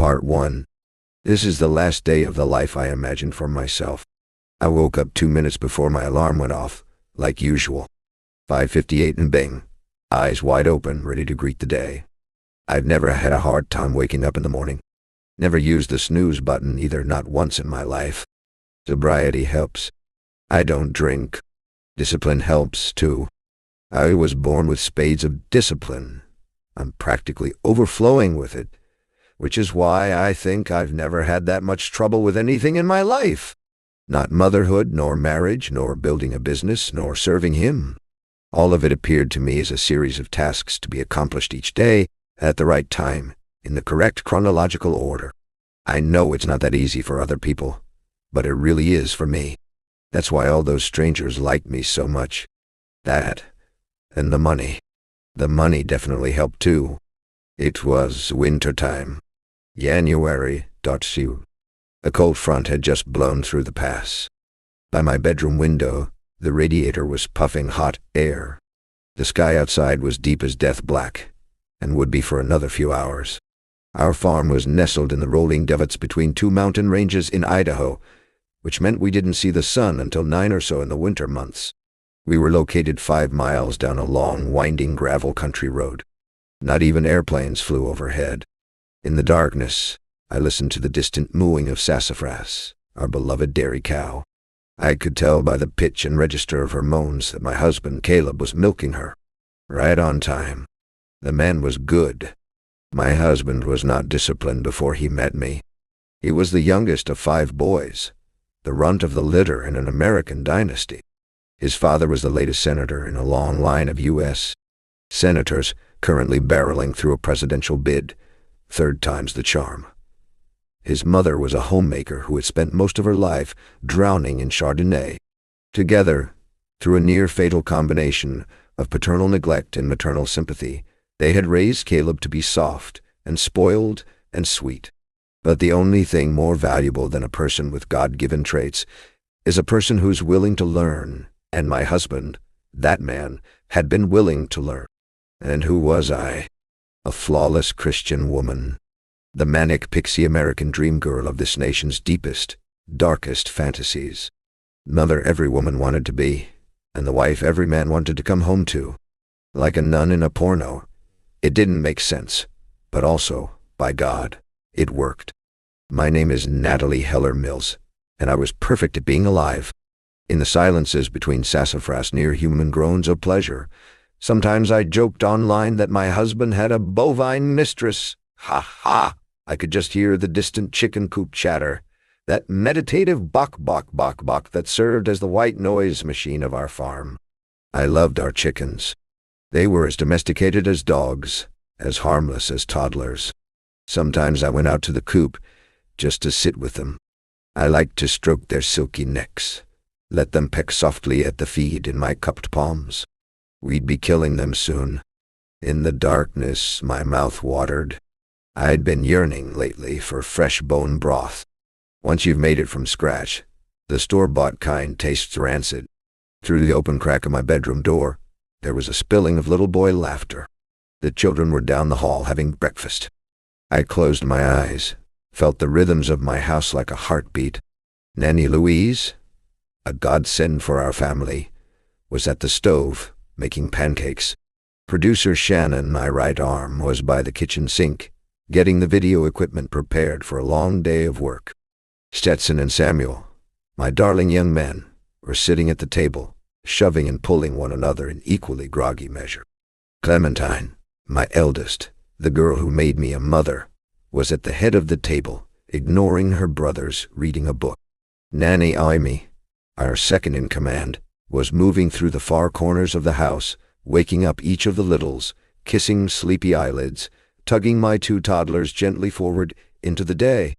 Part 1. This is the last day of the life I imagined for myself. I woke up 2 minutes before my alarm went off, like usual. 5:58 and bing. Eyes wide open, ready to greet the day. I've never had a hard time waking up in the morning. Never used the snooze button either, not once in my life. Sobriety helps. I don't drink. Discipline helps, too. I was born with spades of discipline. I'm practically overflowing with it, which is why I think I've never had that much trouble with anything in my life. Not motherhood, nor marriage, nor building a business, nor serving him. All of it appeared to me as a series of tasks to be accomplished each day, at the right time, in the correct chronological order. I know it's not that easy for other people, but it really is for me. That's why all those strangers like me so much. That, and the money. The money definitely helped too. It was winter time. January. A cold front had just blown through the pass. By my bedroom window, the radiator was puffing hot air. The sky outside was deep as death black, and would be for another few hours. Our farm was nestled in the rolling deserts between two mountain ranges in Idaho, which meant we didn't see the sun until 9 or so in the winter months. We were located 5 miles down a long, winding gravel country road. Not even airplanes flew overhead. In the darkness, I listened to the distant mooing of Sassafras, our beloved dairy cow. I could tell by the pitch and register of her moans that my husband, Caleb, was milking her. Right on time. The man was good. My husband was not disciplined before he met me. He was the youngest of 5 boys, the runt of the litter in an American dynasty. His father was the latest senator in a long line of U.S. senators currently barreling through a presidential bid, 3rd time's the charm. His mother was a homemaker who had spent most of her life drowning in Chardonnay. Together, through a near-fatal combination of paternal neglect and maternal sympathy, they had raised Caleb to be soft and spoiled and sweet. But the only thing more valuable than a person with God-given traits is a person who's willing to learn, and my husband, that man, had been willing to learn. And who was I? A flawless Christian woman. The manic pixie American dream girl of this nation's deepest, darkest fantasies. Mother every woman wanted to be, and the wife every man wanted to come home to. Like a nun in a porno. It didn't make sense, but also, by God, it worked. My name is Natalie Heller Mills, and I was perfect at being alive. In the silences between sassafras near human groans of pleasure, sometimes I joked online that my husband had a bovine mistress. Ha ha! I could just hear the distant chicken coop chatter, that meditative bok-bok-bok-bok that served as the white noise machine of our farm. I loved our chickens. They were as domesticated as dogs, as harmless as toddlers. Sometimes I went out to the coop just to sit with them. I liked to stroke their silky necks, let them peck softly at the feed in my cupped palms. We'd be killing them soon. In the darkness, my mouth watered. I'd been yearning lately for fresh bone broth. Once you've made it from scratch, the store-bought kind tastes rancid. Through the open crack of my bedroom door, there was a spilling of little boy laughter. The children were down the hall having breakfast. I closed my eyes, felt the rhythms of my house like a heartbeat. Nanny Louise, a godsend for our family, was at the stove, making pancakes. Producer Shannon, my right arm, was by the kitchen sink, getting the video equipment prepared for a long day of work. Stetson and Samuel, my darling young men, were sitting at the table, shoving and pulling one another in equally groggy measure. Clementine, my eldest, the girl who made me a mother, was at the head of the table, ignoring her brothers, reading a book. Nanny Amy, our second in command, was moving through the far corners of the house, waking up each of the littles, kissing sleepy eyelids, tugging my 2 toddlers gently forward into the day.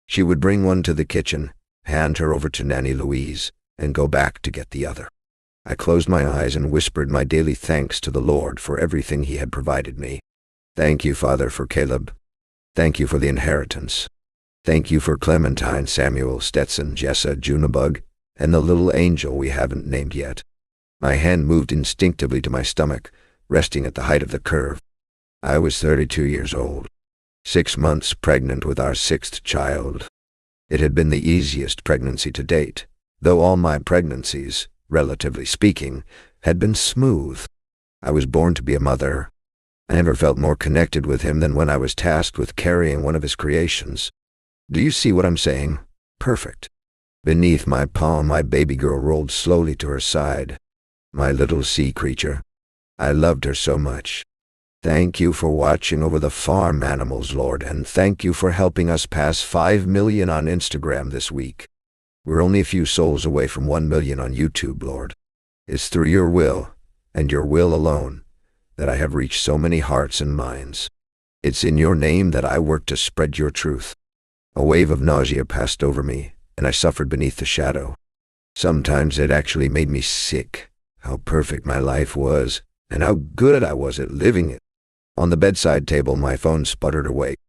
She would bring one to the kitchen, hand her over to Nanny Louise, and go back to get the other. I closed my eyes and whispered my daily thanks to the Lord for everything he had provided me. Thank you, Father, for Caleb. Thank you for the inheritance. Thank you for Clementine, Samuel, Stetson, Jessa, Junebug, and the little angel we haven't named yet. My hand moved instinctively to my stomach, resting at the height of the curve. I was 32 years old. 6 months pregnant with our sixth child. It had been the easiest pregnancy to date, though all my pregnancies, relatively speaking, had been smooth. I was born to be a mother. I never felt more connected with him than when I was tasked with carrying one of his creations. Do you see what I'm saying? Perfect. Beneath my palm, my baby girl rolled slowly to her side. My little sea creature. I loved her so much. Thank you for watching over the farm animals, Lord, and thank you for helping us pass 5 million on Instagram this week. We're only a few souls away from 1 million on YouTube, Lord. It's through your will, and your will alone, that I have reached so many hearts and minds. It's in your name that I work to spread your truth. A wave of nausea passed over me, and I suffered beneath the shadow. Sometimes it actually made me sick, how perfect my life was, and how good I was at living it. On the bedside table, my phone sputtered awake.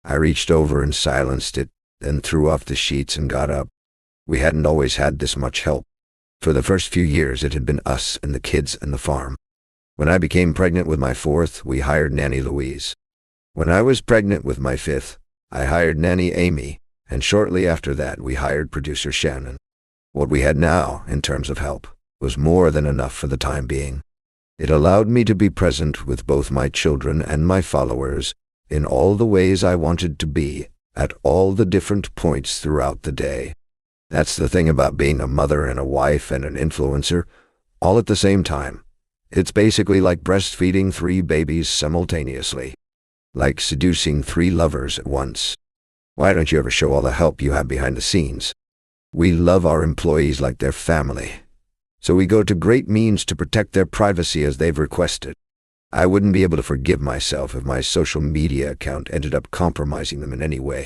I reached over and silenced it, then threw off the sheets and got up. We hadn't always had this much help. For the first few years, it had been us and the kids and the farm. When I became pregnant with my fourth, we hired Nanny Louise. When I was pregnant with my fifth, I hired Nanny Amy, and shortly after that, we hired producer Shannon. What we had now, in terms of help, was more than enough for the time being. It allowed me to be present with both my children and my followers in all the ways I wanted to be at all the different points throughout the day. That's the thing about being a mother and a wife and an influencer, all at the same time. It's basically like breastfeeding 3 babies simultaneously. Like seducing 3 lovers at once. Why don't you ever show all the help you have behind the scenes? We love our employees like their family. So we go to great means to protect their privacy as they've requested. I wouldn't be able to forgive myself if my social media account ended up compromising them in any way.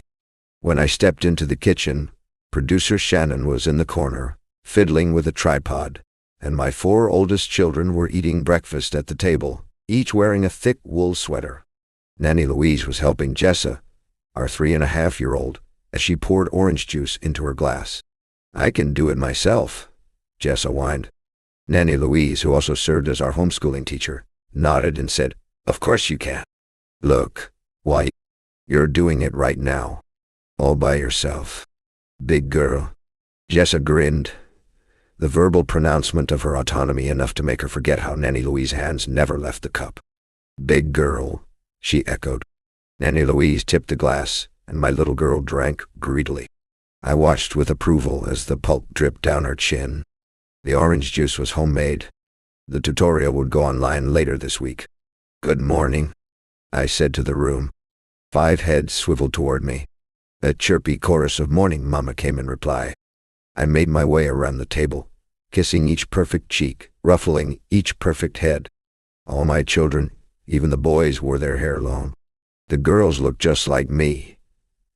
When I stepped into the kitchen, producer Shannon was in the corner, fiddling with a tripod, and my 4 oldest children were eating breakfast at the table, each wearing a thick wool sweater. Nanny Louise was helping Jessa, our 3.5-year-old, as she poured orange juice into her glass. I can do it myself, Jessa whined. Nanny Louise, who also served as our homeschooling teacher, nodded and said, "Of course you can. Look, why, you're doing it right now. All by yourself. Big girl." Jessa grinned, the verbal pronouncement of her autonomy enough to make her forget how Nanny Louise's hands never left the cup. "Big girl," she echoed. Nanny Louise tipped the glass, and my little girl drank greedily. I watched with approval as the pulp dripped down her chin. The orange juice was homemade. The tutorial would go online later this week. "Good morning," I said to the room. 5 heads swiveled toward me. A chirpy chorus of "Morning, Mama" came in reply. I made my way around the table, kissing each perfect cheek, ruffling each perfect head. All my children, even the boys, wore their hair long. The girls looked just like me.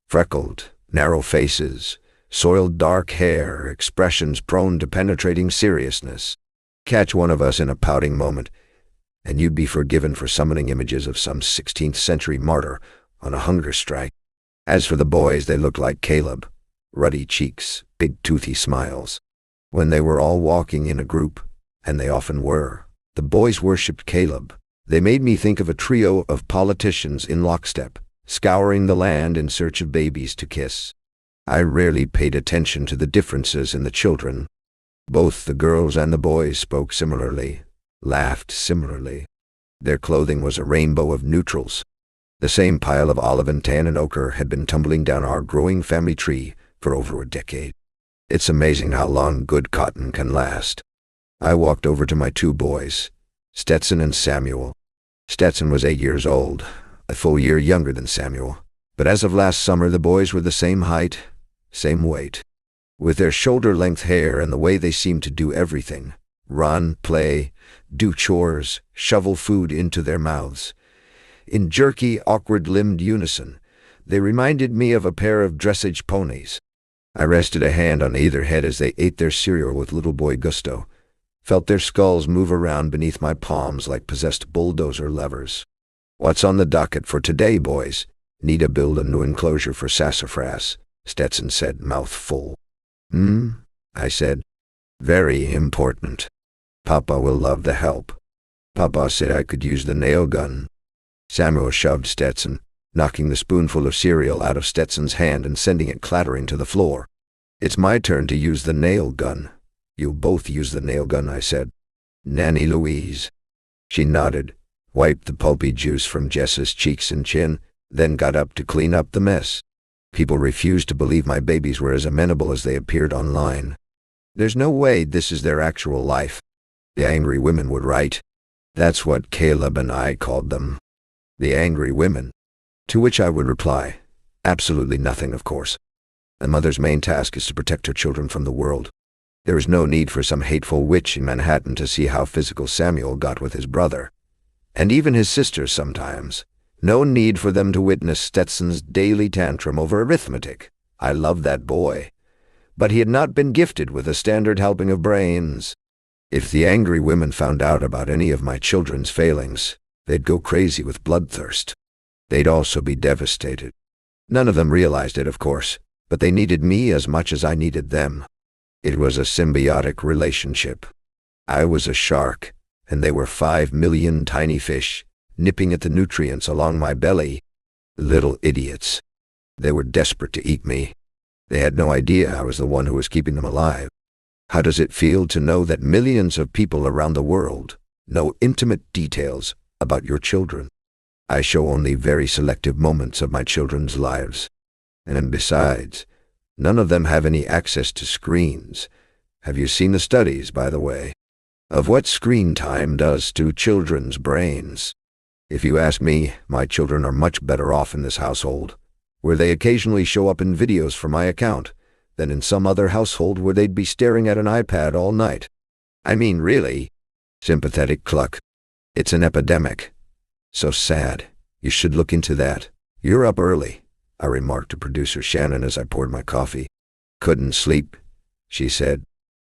Freckled, narrow faces, soiled dark hair, expressions prone to penetrating seriousness. Catch one of us in a pouting moment, and you'd be forgiven for summoning images of some 16th century martyr on a hunger strike. As for the boys, they looked like Caleb. Ruddy cheeks, big toothy smiles. When they were all walking in a group, and they often were, the boys worshipped Caleb. They made me think of a trio of politicians in lockstep, scouring the land in search of babies to kiss. I rarely paid attention to the differences in the children. Both the girls and the boys spoke similarly, laughed similarly. Their clothing was a rainbow of neutrals. The same pile of olive and tan and ochre had been tumbling down our growing family tree for over a decade. It's amazing how long good cotton can last. I walked over to my 2 boys, Stetson and Samuel. Stetson was 8 years old, a full year younger than Samuel. But as of last summer, the boys were the same height, same weight. With their shoulder-length hair and the way they seemed to do everything, run, play, do chores, shovel food into their mouths. In jerky, awkward-limbed unison, they reminded me of a pair of dressage ponies. I rested a hand on either head as they ate their cereal with little boy gusto, felt their skulls move around beneath my palms like possessed bulldozer levers. "What's on the docket for today, boys?" "Need to build a new enclosure for sassafras," Stetson said, mouth full. I said. "Very important. Papa will love the help. Papa said I could use the nail gun." Samuel shoved Stetson. knocking the spoonful of cereal out of Stetson's hand and sending it clattering to the floor. "It's my turn to use the nail gun." "You'll both use the nail gun," I said. "Nanny Louise." She nodded, wiped the pulpy juice from Jess's cheeks and chin, then got up to clean up the mess. People refused to believe my babies were as amenable as they appeared online. "There's no way this is their actual life," the angry women would write. That's what Caleb and I called them. The angry women. To which I would reply, absolutely nothing, of course. A mother's main task is to protect her children from the world. There is no need for some hateful witch in Manhattan to see how physical Samuel got with his brother. And even his sisters sometimes. No need for them to witness Stetson's daily tantrum over arithmetic. I loved that boy. But he had not been gifted with a standard helping of brains. If the angry women found out about any of my children's failings, they'd go crazy with bloodthirst. They'd also be devastated. None of them realized it, of course, but they needed me as much as I needed them. It was a symbiotic relationship. I was a shark, and they were 5 million tiny fish, nipping at the nutrients along my belly. Little idiots. They were desperate to eat me. They had no idea I was the one who was keeping them alive. How does it feel to know that millions of people around the world know intimate details about your children? I show only very selective moments of my children's lives. And besides, none of them have any access to screens. Have you seen the studies, by the way, of what screen time does to children's brains? If you ask me, my children are much better off in this household, where they occasionally show up in videos from my account, than in some other household where they'd be staring at an iPad all night. I mean, really. Sympathetic cluck. It's an epidemic. So sad. You should look into that. You're up early, I remarked to producer Shannon as I poured my coffee. Couldn't sleep, she said.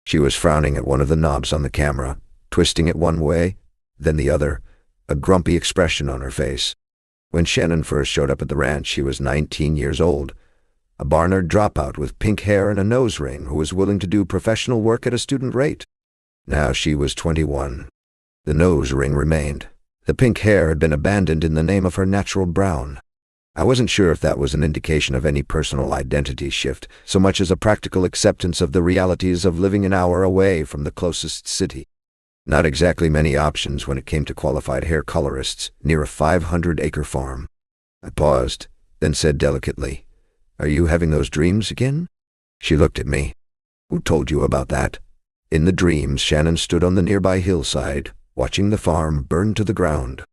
She was frowning at one of the knobs on the camera, twisting it one way, then the other, a grumpy expression on her face. When Shannon first showed up at the ranch, she was 19 years old, a Barnard dropout with pink hair and a nose ring who was willing to do professional work at a student rate. Now she was 21. The nose ring remained. The pink hair had been abandoned in the name of her natural brown. I wasn't sure if that was an indication of any personal identity shift, so much as a practical acceptance of the realities of living an hour away from the closest city. Not exactly many options when it came to qualified hair colorists near a 500-acre farm. I paused, then said delicately, "Are you having those dreams again?" She looked at me. "Who told you about that?" In the dreams, Shannon stood on the nearby hillside, watching the farm burn to the ground.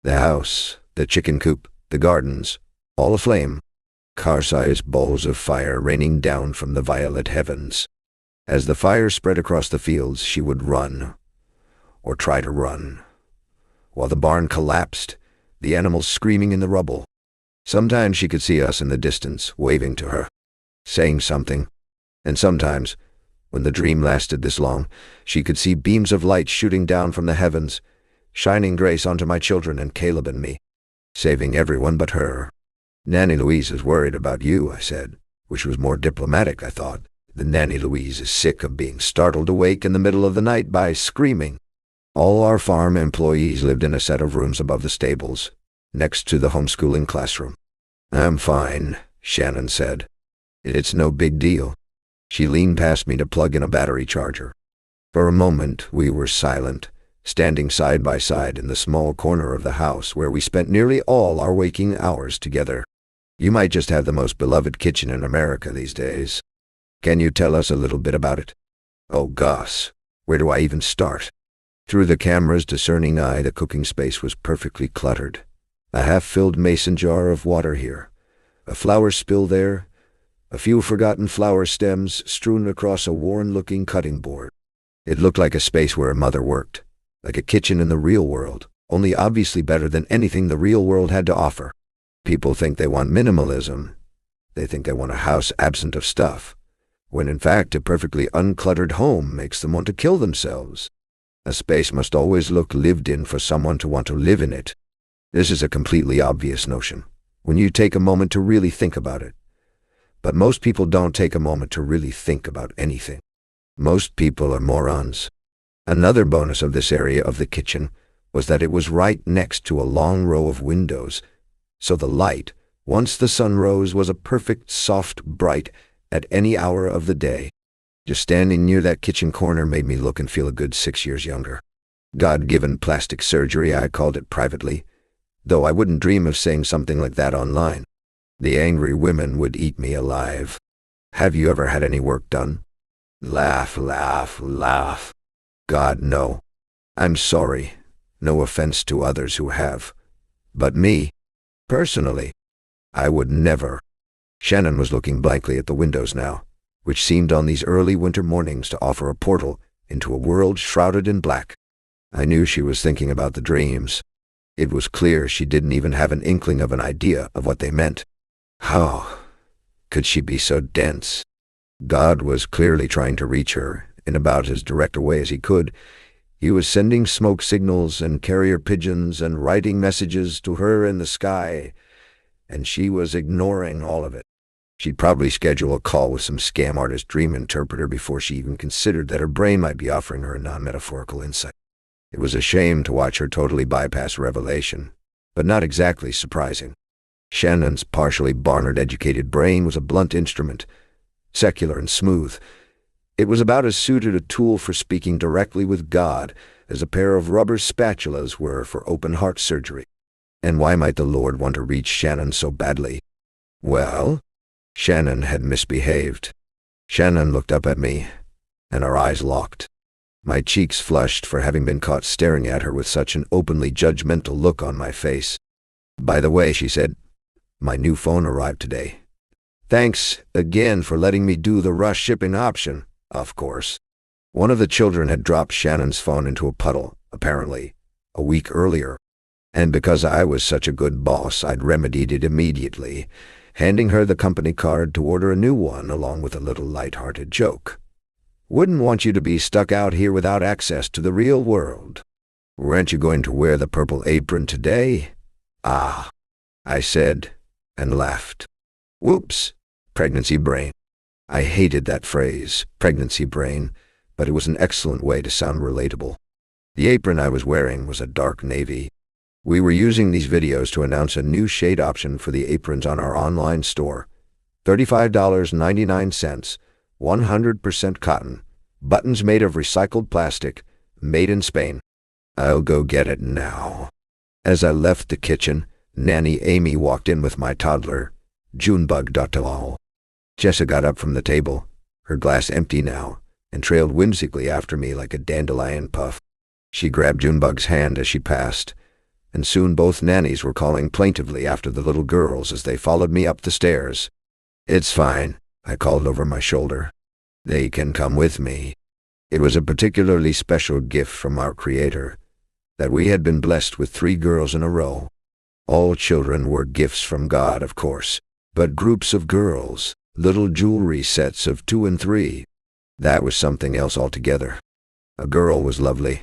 The house, the chicken coop, the gardens, all aflame. Car-sized balls of fire raining down from the violet heavens. As the fire spread across the fields, she would run, or try to run, while the barn collapsed, the animals screaming in the rubble. Sometimes she could see us in the distance, waving to her, saying something, and sometimes, when the dream lasted this long, she could see beams of light shooting down from the heavens, shining grace onto my children and Caleb and me, saving everyone but her. "Nanny Louise is worried about you," I said, which was more diplomatic, I thought. The Nanny Louise is sick of being startled awake in the middle of the night by screaming. All our farm employees lived in a set of rooms above the stables, next to the homeschooling classroom. "I'm fine," Shannon said. "It's no big deal." She leaned past me to plug in a battery charger. For a moment we were silent, standing side by side in the small corner of the house where we spent nearly all our waking hours together. "You might just have the most beloved kitchen in America these days. Can you tell us a little bit about it?" "Oh gosh, where do I even start?" Through the camera's discerning eye, the cooking space was perfectly cluttered. A half-filled mason jar of water here, a flower spill there, a few forgotten flower stems strewn across a worn-looking cutting board. It looked like a space where a mother worked, like a kitchen in the real world, only obviously better than anything the real world had to offer. People think they want minimalism. They think they want a house absent of stuff, when in fact a perfectly uncluttered home makes them want to kill themselves. A space must always look lived in for someone to want to live in it. This is a completely obvious notion, when you take a moment to really think about it. But most people don't take a moment to really think about anything. Most people are morons. Another bonus of this area of the kitchen was that it was right next to a long row of windows, So the light, once the sun rose, was a perfect, soft, bright, at any hour of the day. Just standing near that kitchen corner made me look and feel a good 6 years younger. God-given plastic surgery, I called it privately, though I wouldn't dream of saying something like that online. The angry women would eat me alive. Have you ever had any work done? Laugh, laugh, laugh. God, no. I'm sorry. No offense to others who have. But me, personally, I would never. Shannon was looking blankly at the windows now, which seemed on these early winter mornings to offer a portal into a world shrouded in black. I knew she was thinking about the dreams. It was clear she didn't even have an inkling of an idea of what they meant. How could she be so dense? God was clearly trying to reach her in about as direct a way as he could. He was sending smoke signals and carrier pigeons and writing messages to her in the sky, and she was ignoring all of it. She'd probably schedule a call with some scam artist dream interpreter before she even considered that her brain might be offering her a non-metaphorical insight. It was a shame to watch her totally bypass revelation, but not exactly surprising. Shannon's partially Barnard-educated brain was a blunt instrument, secular and smooth. It was about as suited a tool for speaking directly with God as a pair of rubber spatulas were for open-heart surgery. And why might the Lord want to reach Shannon so badly? Well, Shannon had misbehaved. Shannon looked up at me, and our eyes locked. My cheeks flushed for having been caught staring at her with such an openly judgmental look on my face. By the way, she said, my new phone arrived today. Thanks again for letting me do the rush shipping option, of course. One of the children had dropped Shannon's phone into a puddle, apparently, a week earlier. And because I was such a good boss, I'd remedied it immediately, handing her the company card to order a new one along with a little light-hearted joke. Wouldn't want you to be stuck out here without access to the real world. Weren't you going to wear the purple apron today? Ah, I said, and laughed. Whoops, pregnancy brain. I hated that phrase, pregnancy brain, but it was an excellent way to sound relatable. The apron I was wearing was a dark navy. We were using these videos to announce a new shade option for the aprons on our online store. $35.99, 100% cotton, buttons made of recycled plastic, made in Spain. I'll go get it now. As I left the kitchen, Nanny Amy walked in with my toddler, Junebug. Jessa got up from the table, her glass empty now, and trailed whimsically after me like a dandelion puff. She grabbed Junebug's hand as she passed, and soon both nannies were calling plaintively after the little girls as they followed me up the stairs. It's fine, I called over my shoulder. They can come with me. It was a particularly special gift from our Creator, that we had been blessed with 3 girls in a row. All children were gifts from God, of course, but groups of girls, little jewelry sets of 2 and 3. That was something else altogether. A girl was lovely.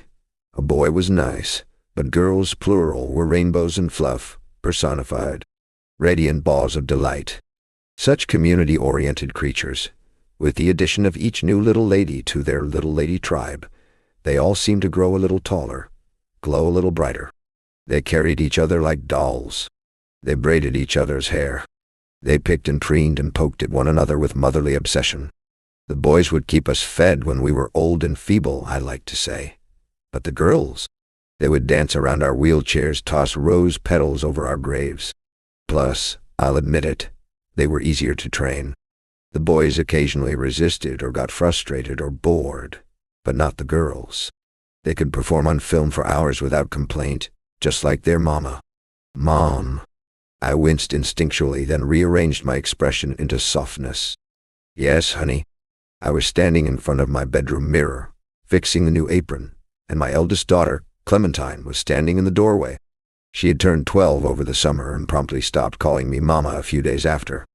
A boy was nice. But girls, plural, were rainbows and fluff, personified. Radiant balls of delight. Such community-oriented creatures. With the addition of each new little lady to their little lady tribe, they all seemed to grow a little taller, glow a little brighter. They carried each other like dolls. They braided each other's hair. They picked and preened and poked at one another with motherly obsession. The boys would keep us fed when we were old and feeble, I like to say. But the girls, they would dance around our wheelchairs, toss rose petals over our graves. Plus, I'll admit it, they were easier to train. The boys occasionally resisted or got frustrated or bored, but not the girls. They could perform on film for hours without complaint, just like their mama. Mom. I winced instinctually, then rearranged my expression into softness. Yes, honey. I was standing in front of my bedroom mirror, fixing the new apron, and my eldest daughter, Clementine, was standing in the doorway. She had turned 12 over the summer and promptly stopped calling me Mama a few days after.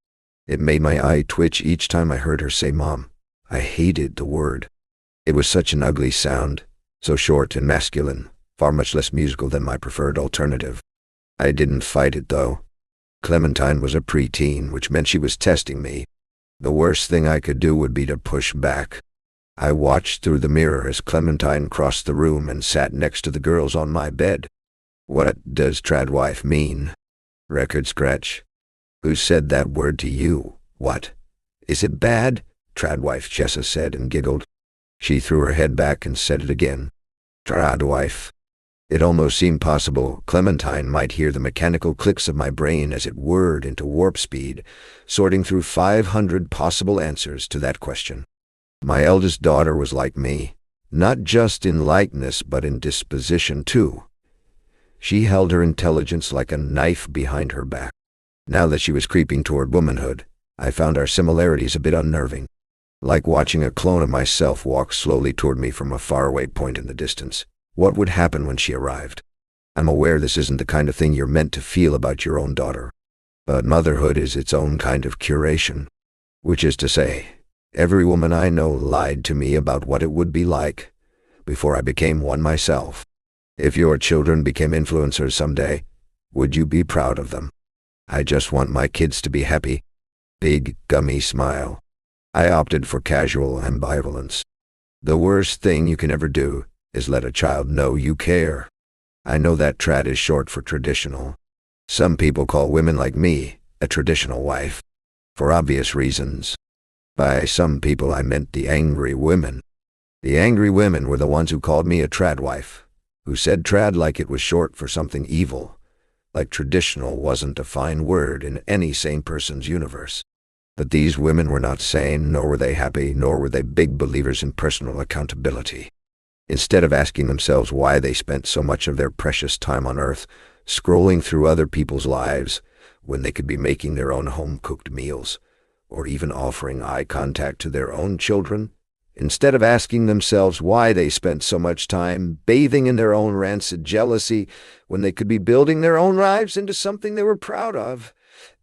It made my eye twitch each time I heard her say Mom. I hated the word. It was such an ugly sound, so short and masculine, far much less musical than my preferred alternative. I didn't fight it, though. Clementine was a preteen, which meant she was testing me. The worst thing I could do would be to push back. I watched through the mirror as Clementine crossed the room and sat next to the girls on my bed. What does tradwife mean? Record scratch. Who said that word to you? What? Is it bad? Tradwife Jessa said and giggled. She threw her head back and said it again. Tradwife. It almost seemed possible Clementine might hear the mechanical clicks of my brain as it whirred into warp speed, sorting through 500 possible answers to that question. My eldest daughter was like me, not just in likeness but in disposition too. She held her intelligence like a knife behind her back. Now that she was creeping toward womanhood, I found our similarities a bit unnerving, like watching a clone of myself walk slowly toward me from a faraway point in the distance. What would happen when she arrived? I'm aware this isn't the kind of thing you're meant to feel about your own daughter, but motherhood is its own kind of curation, which is to say, every woman I know lied to me about what it would be like before I became one myself. If your children became influencers someday, would you be proud of them? I just want my kids to be happy. Big, gummy smile. I opted for casual ambivalence. The worst thing you can ever do is let a child know you care. I know that trad is short for traditional. Some people call women like me a traditional wife, for obvious reasons. By some people I meant the angry women. The angry women were the ones who called me a trad wife, who said trad like it was short for something evil, like traditional wasn't a fine word in any sane person's universe. But these women were not sane, nor were they happy, nor were they big believers in personal accountability. Instead of asking themselves why they spent so much of their precious time on Earth scrolling through other people's lives when they could be making their own home-cooked meals, or even offering eye contact to their own children, instead of asking themselves why they spent so much time bathing in their own rancid jealousy when they could be building their own lives into something they were proud of,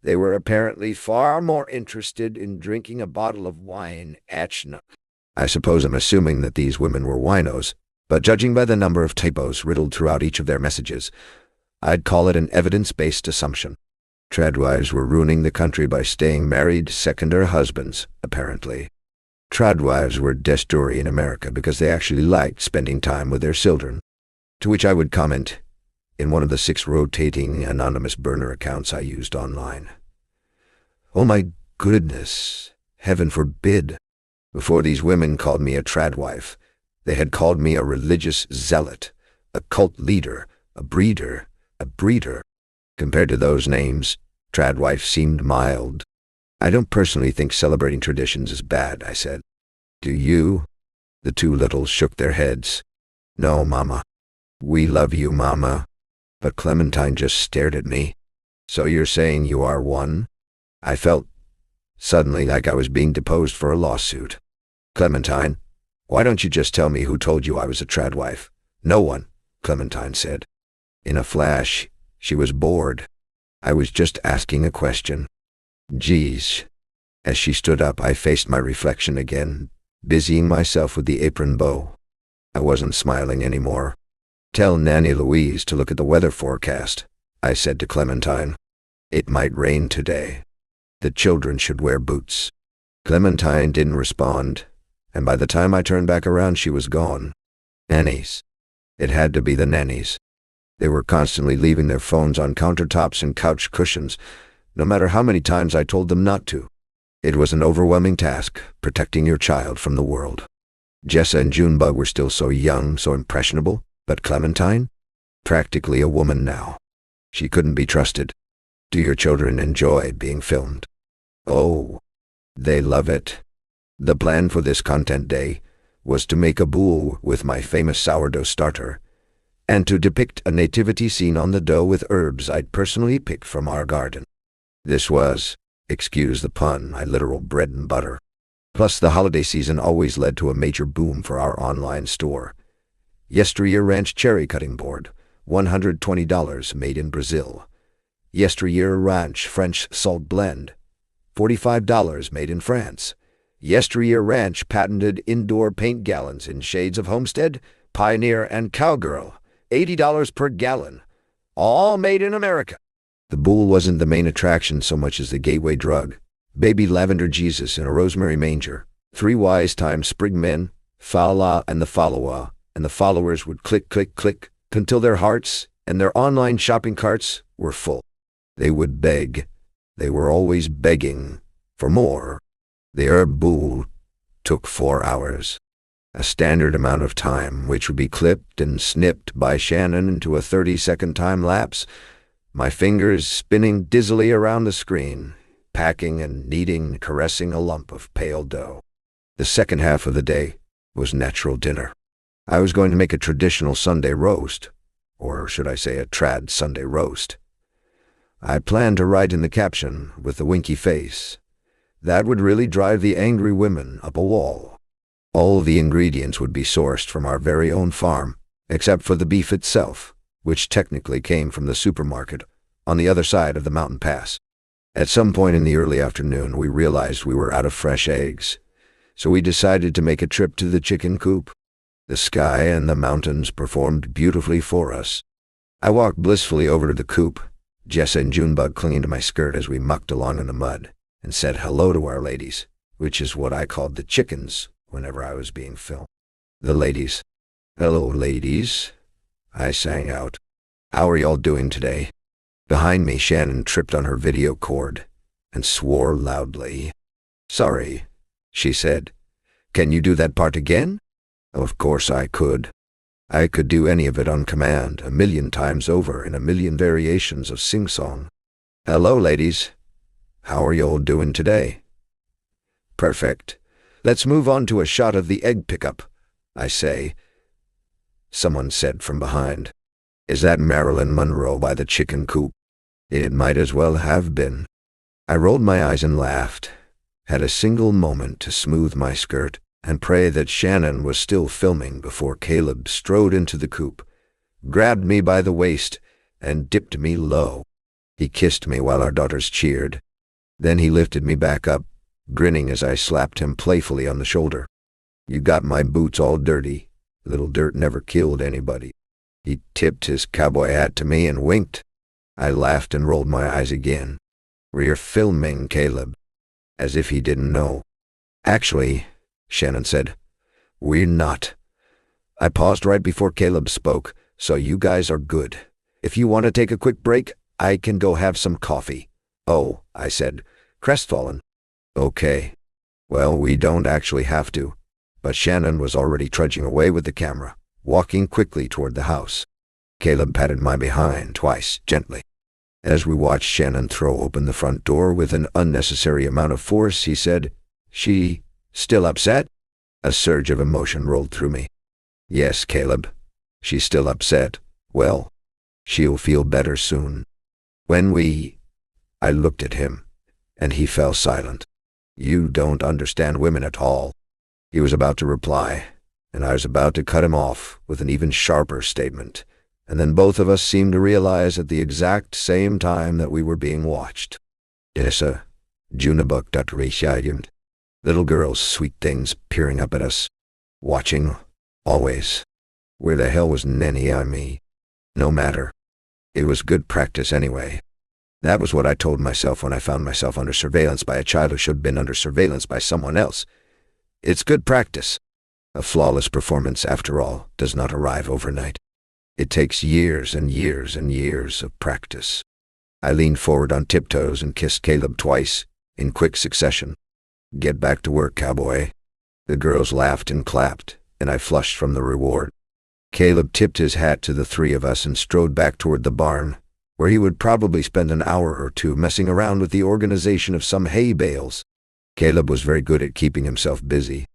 they were apparently far more interested in drinking a bottle of wine Achna. I suppose I'm assuming that these women were winos, but judging by the number of typos riddled throughout each of their messages, I'd call it an evidence-based assumption. Tradwives were ruining the country by staying married second-er husbands, apparently. Tradwives were destory in America because they actually liked spending time with their children. To which I would comment, in one of the 6 rotating anonymous burner accounts I used online. Oh my goodness, heaven forbid. Before these women called me a tradwife, they had called me a religious zealot, a cult leader, a breeder. Compared to those names, tradwife seemed mild. I don't personally think celebrating traditions is bad, I said. Do you? The 2 littles shook their heads. No, Mama. We love you, Mama. But Clementine just stared at me. So you're saying you are one? I felt suddenly like I was being deposed for a lawsuit. Clementine, why don't you just tell me who told you I was a tradwife? No one, Clementine said. In a flash, she was bored. I was just asking a question. Geez. As she stood up, I faced my reflection again, busying myself with the apron bow. I wasn't smiling anymore. Tell Nanny Louise to look at the weather forecast, I said to Clementine. It might rain today. The children should wear boots. Clementine didn't respond, and by the time I turned back around, she was gone. Nannies. It had to be the nannies. They were constantly leaving their phones on countertops and couch cushions, no matter how many times I told them not to. It was an overwhelming task, protecting your child from the world. Jessa and Junebug were still so young, so impressionable, but Clementine? Practically a woman now. She couldn't be trusted. Do your children enjoy being filmed? Oh, they love it. The plan for this content day was to make a boule with my famous sourdough starter, and to depict a nativity scene on the dough with herbs I'd personally picked from our garden. This was, excuse the pun, my literal bread and butter. Plus, the holiday season always led to a major boom for our online store. Yesteryear Ranch Cherry Cutting Board, $120, made in Brazil. Yesteryear Ranch French Salt Blend, $45, made in France. Yesteryear Ranch patented indoor paint gallons in shades of Homestead, Pioneer, and Cowgirl, $80 per gallon, all made in America. The boule wasn't the main attraction so much as the gateway drug. Baby lavender Jesus in a rosemary manger, 3 wise times sprig men, fa-la and the follow-a, and the followers would click, click, click, until their hearts and their online shopping carts were full. They would beg. They were always begging for more. The herb boule took 4 hours, a standard amount of time which would be clipped and snipped by Shannon into a 30-second time lapse, my fingers spinning dizzily around the screen, packing and kneading, caressing a lump of pale dough. The second half of the day was natural dinner. I was going to make a traditional Sunday roast, or should I say a trad Sunday roast. I planned to write in the caption, with the winky face, "That would really drive the angry women up a wall." All the ingredients would be sourced from our very own farm, except for the beef itself, which technically came from the supermarket on the other side of the mountain pass. At some point in the early afternoon, we realized we were out of fresh eggs, so we decided to make a trip to the chicken coop. The sky and the mountains performed beautifully for us. I walked blissfully over to the coop, Jessa and Junebug clinging to my skirt as we mucked along in the mud, and said hello to our ladies, which is what I called the chickens whenever I was being filmed. The ladies. "Hello, ladies," I sang out. "How are y'all doing today?" Behind me, Shannon tripped on her video cord and swore loudly. "Sorry," she said. "Can you do that part again?" Of course I could. I could do any of it on command, 1,000,000 times over in 1,000,000 variations of sing-song. "Hello, ladies. How are y'all doing today?" "Perfect. Let's move on to a shot of the egg pickup," I say. Someone said from behind, "Is that Marilyn Monroe by the chicken coop?" It might as well have been. I rolled my eyes and laughed, had a single moment to smooth my skirt and pray that Shannon was still filming before Caleb strode into the coop, grabbed me by the waist, and dipped me low. He kissed me while our daughters cheered. Then he lifted me back up, grinning as I slapped him playfully on the shoulder. "You got my boots all dirty. Little dirt never killed anybody." He tipped his cowboy hat to me and winked. I laughed and rolled my eyes again. "We're filming, Caleb." As if he didn't know. "Actually," Shannon said, "we're not." I paused right before Caleb spoke, "So you guys are good. If you want to take a quick break, I can go have some coffee." "Oh," I said, crestfallen. "Okay. Well, we don't actually have to." But Shannon was already trudging away with the camera, walking quickly toward the house. Caleb patted my behind twice, gently. As we watched Shannon throw open the front door with an unnecessary amount of force, he said, "She still upset?" A surge of emotion rolled through me. "Yes, Caleb. She's still upset. Well, she'll feel better soon. When we—" I looked at him, and he fell silent. "You don't understand women at all." He was about to reply, and I was about to cut him off with an even sharper statement, and then both of us seemed to realize at the exact same time that we were being watched. Jessa, Junebug resilient. Little girls, sweet things, peering up at us. Watching, always. Where the hell was Nenny, me? No matter. It was good practice anyway. That was what I told myself when I found myself under surveillance by a child who should have been under surveillance by someone else. It's good practice. A flawless performance, after all, does not arrive overnight. It takes years and years and years of practice. I leaned forward on tiptoes and kissed Caleb twice, in quick succession. "Get back to work, cowboy." The girls laughed and clapped, and I flushed from the reward. Caleb tipped his hat to the three of us and strode back toward the barn, where he would probably spend an hour or two messing around with the organization of some hay bales. Caleb was very good at keeping himself busy.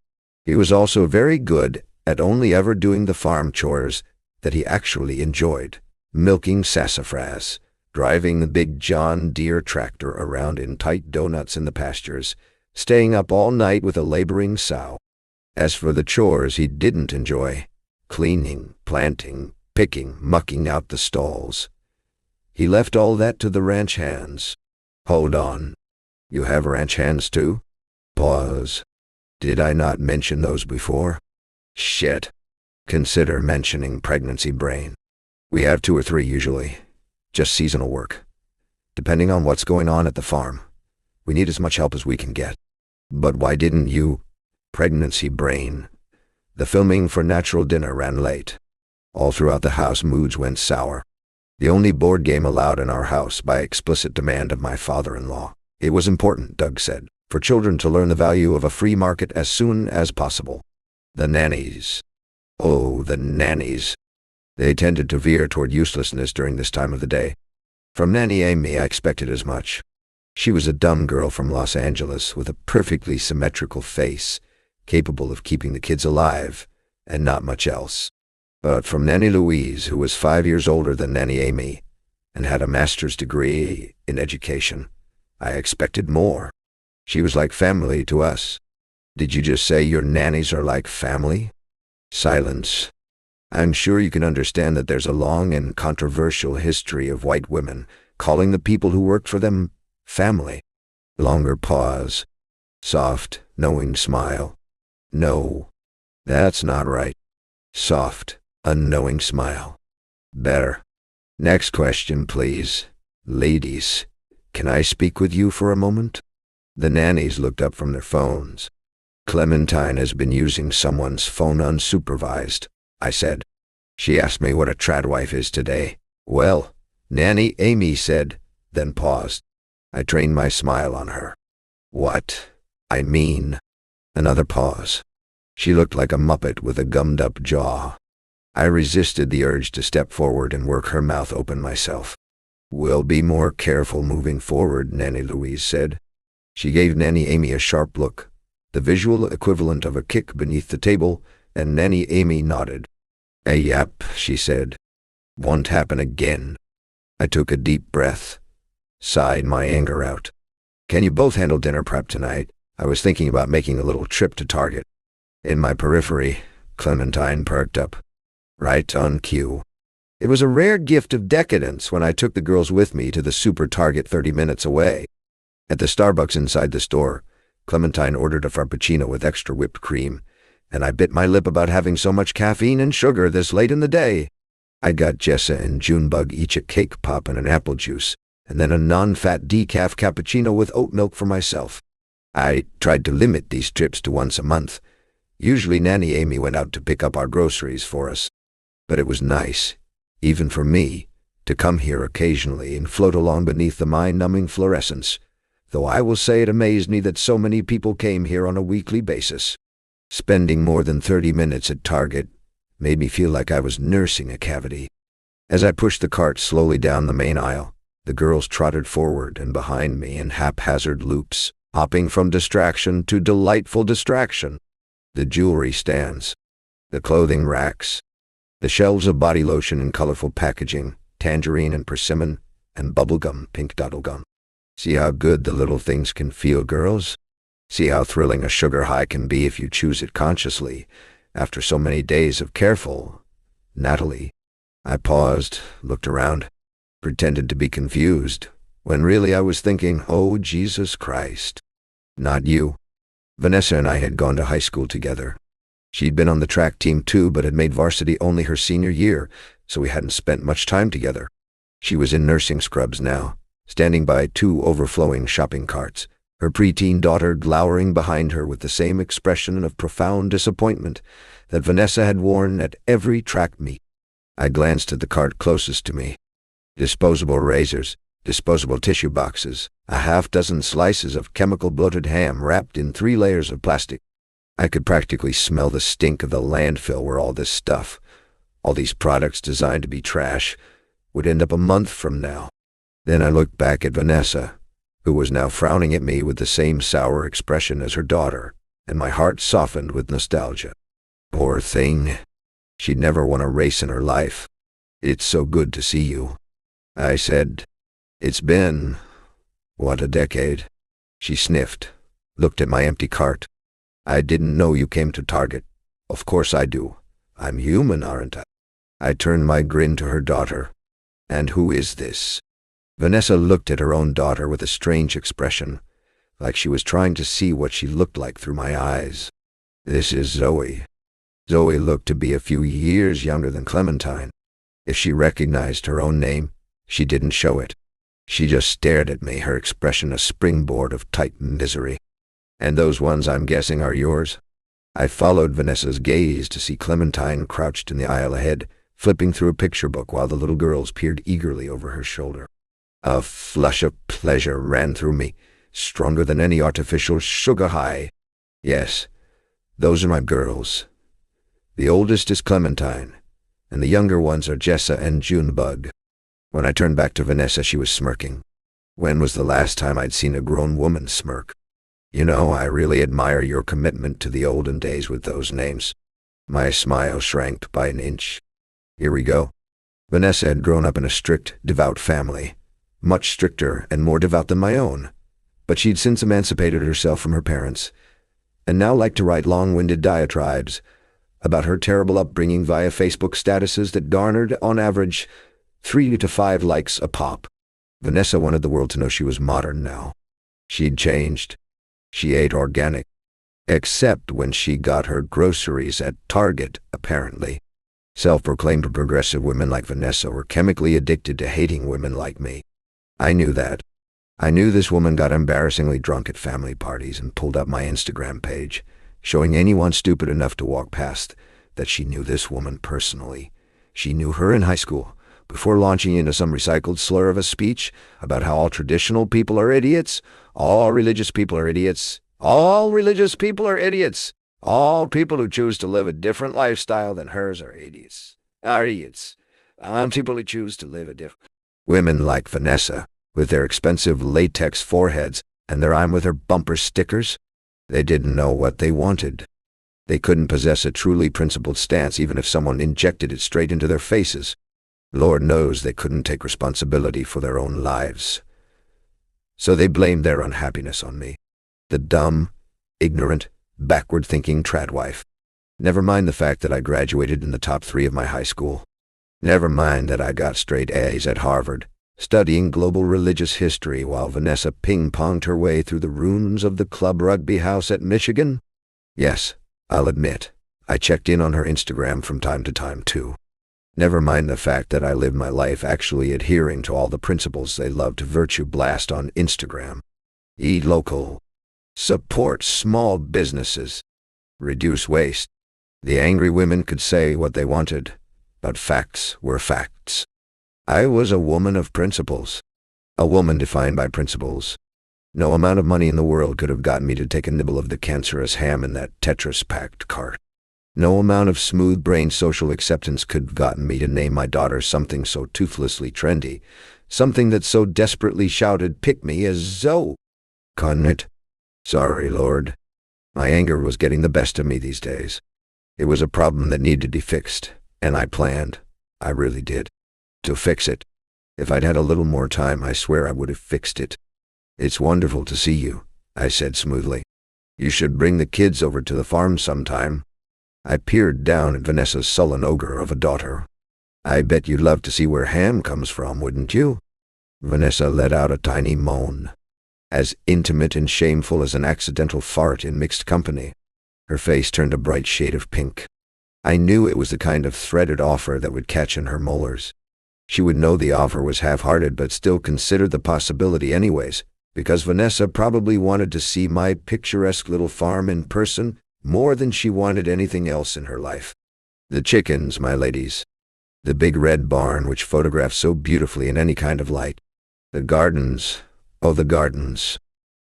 He was also very good at only ever doing the farm chores that he actually enjoyed: milking sassafras, driving the big John Deere tractor around in tight donuts in the pastures, staying up all night with a laboring sow. As for the chores he didn't enjoy, cleaning, planting, picking, mucking out the stalls, he left all that to the ranch hands. Hold on. You have ranch hands too? Pause. Did I not mention those before? Shit. Consider mentioning pregnancy brain. We have 2 or 3 usually. Just seasonal work. Depending on what's going on at the farm. We need as much help as we can get. But why didn't you? Pregnancy brain. The filming for Natural Dinner ran late. All throughout the house moods went sour. The only board game allowed in our house by explicit demand of my father-in-law. It was important, Doug said, for children to learn the value of a free market as soon as possible. The nannies. Oh, the nannies. They tended to veer toward uselessness during this time of the day. From Nanny Amy, I expected as much. She was a dumb girl from Los Angeles with a perfectly symmetrical face, capable of keeping the kids alive, and not much else. But from Nanny Louise, who was 5 years older than Nanny Amy, and had a master's degree in education, I expected more. She was like family to us. Did you just say your nannies are like family? Silence. I'm sure you can understand that there's a long and controversial history of white women calling the people who worked for them family. Longer pause. Soft, knowing smile. No, that's not right. Soft, unknowing smile. Better. Next question, please. Ladies, can I speak with you for a moment? The nannies looked up from their phones. Clementine has been using someone's phone unsupervised, I said. She asked me what a tradwife is today. Well, Nanny Amy said, then paused. I trained my smile on her. What? I mean. Another pause. She looked like a muppet with a gummed-up jaw. I resisted the urge to step forward and work her mouth open myself. We'll be more careful moving forward, Nanny Louise said. She gave Nanny Amy a sharp look, the visual equivalent of a kick beneath the table, and Nanny Amy nodded. Yep, she said. Won't happen again. I took a deep breath, sighed my anger out. Can you both handle dinner prep tonight? I was thinking about making a little trip to Target. In my periphery, Clementine perked up. Right on cue. It was a rare gift of decadence when I took the girls with me to the super Target 30 minutes away. At the Starbucks inside the store, Clementine ordered a frappuccino with extra whipped cream, and I bit my lip about having so much caffeine and sugar this late in the day. I got Jessa and Junebug each a cake pop and an apple juice, and then a non-fat decaf cappuccino with oat milk for myself. I tried to limit these trips to once a month. Usually Nanny Amy went out to pick up our groceries for us. But it was nice, even for me, to come here occasionally and float along beneath the mind-numbing fluorescence, though I will say it amazed me that so many people came here on a weekly basis. Spending more than 30 minutes at Target made me feel like I was nursing a cavity. As I pushed the cart slowly down the main aisle, the girls trotted forward and behind me in haphazard loops, hopping from distraction to delightful distraction. The jewelry stands, the clothing racks, the shelves of body lotion in colorful packaging, tangerine and persimmon, and bubblegum, pink dottlegum. See how good the little things can feel, girls? See how thrilling a sugar high can be if you choose it consciously, after so many days of careful. Natalie. I paused, looked around, pretended to be confused, when really I was thinking, oh, Jesus Christ. Not you. Vanessa and I had gone to high school together. She'd been on the track team too, but had made varsity only her senior year, so we hadn't spent much time together. She was in nursing scrubs now, standing by 2 overflowing shopping carts, her preteen daughter glowering behind her with the same expression of profound disappointment that Vanessa had worn at every track meet. I glanced at the cart closest to me. Disposable razors, disposable tissue boxes, a half-dozen slices of chemical-bloated ham wrapped in 3 layers of plastic. I could practically smell the stink of the landfill where all this stuff, all these products designed to be trash, would end up a month from now. Then I looked back at Vanessa, who was now frowning at me with the same sour expression as her daughter, and my heart softened with nostalgia. Poor thing. She'd never won a race in her life. It's so good to see you. I said, it's been, what, a decade? She sniffed, looked at my empty cart. I didn't know you came to Target. Of course I do. I'm human, aren't I? I turned my grin to her daughter. And who is this? Vanessa looked at her own daughter with a strange expression, like she was trying to see what she looked like through my eyes. This is Zoe. Zoe looked to be a few years younger than Clementine. If she recognized her own name, she didn't show it. She just stared at me, her expression a springboard of tightened misery. And those ones, I'm guessing, are yours? I followed Vanessa's gaze to see Clementine crouched in the aisle ahead, flipping through a picture book while the little girls peered eagerly over her shoulder. A flush of pleasure ran through me, stronger than any artificial sugar high. Yes, those are my girls. The oldest is Clementine, and the younger ones are Jessa and Junebug. When I turned back to Vanessa, she was smirking. When was the last time I'd seen a grown woman smirk? You know, I really admire your commitment to the olden days with those names. My smile shrank by an inch. Here we go. Vanessa had grown up in a strict, devout family, much stricter and more devout than my own, but she'd since emancipated herself from her parents, and now liked to write long-winded diatribes about her terrible upbringing via Facebook statuses that garnered, on average, 3 to 5 likes a pop. Vanessa wanted the world to know she was modern now. She'd changed. She ate organic, except when she got her groceries at Target, apparently. Self-proclaimed progressive women like Vanessa were chemically addicted to hating women like me. I knew that. I knew this woman got embarrassingly drunk at family parties and pulled up my Instagram page, showing anyone stupid enough to walk past that she knew this woman personally. She knew her in high school, before launching into some recycled slur of a speech about how all traditional people are idiots, all religious people are idiots, all religious people are idiots, all people who choose to live a different lifestyle than hers are idiots. People who choose to live a different... Women like Vanessa, with their expensive latex foreheads and their I'm with her bumper stickers, they didn't know what they wanted. They couldn't possess a truly principled stance even if someone injected it straight into their faces. Lord knows they couldn't take responsibility for their own lives. So they blamed their unhappiness on me. The dumb, ignorant, backward-thinking tradwife. Never mind the fact that I graduated in the top 3 of my high school. Never mind that I got straight A's at Harvard, studying global religious history while Vanessa ping-ponged her way through the ruins of the club rugby house at Michigan. Yes, I'll admit, I checked in on her Instagram from time to time too. Never mind the fact that I lived my life actually adhering to all the principles they love to virtue blast on Instagram. Eat local. Support small businesses. Reduce waste. The angry women could say what they wanted, but facts were facts. I was a woman of principles. A woman defined by principles. No amount of money in the world could have gotten me to take a nibble of the cancerous ham in that Tetris-packed cart. No amount of smooth-brained social acceptance could have gotten me to name my daughter something so toothlessly trendy, something that so desperately shouted, "Pick me," as Zoe. Couldn't it? Sorry, Lord. My anger was getting the best of me these days. It was a problem that needed to be fixed, and I planned, I really did, to fix it. If I'd had a little more time, I swear I would have fixed it. It's wonderful to see you, I said smoothly. You should bring the kids over to the farm sometime. I peered down at Vanessa's sullen ogre of a daughter. I bet you'd love to see where ham comes from, wouldn't you? Vanessa let out a tiny moan, as intimate and shameful as an accidental fart in mixed company. Her face turned a bright shade of pink. I knew it was the kind of threaded offer that would catch in her molars. She would know the offer was half-hearted but still considered the possibility anyways, because Vanessa probably wanted to see my picturesque little farm in person more than she wanted anything else in her life. The chickens, my ladies. The big red barn which photographs so beautifully in any kind of light. The gardens. Oh, the gardens.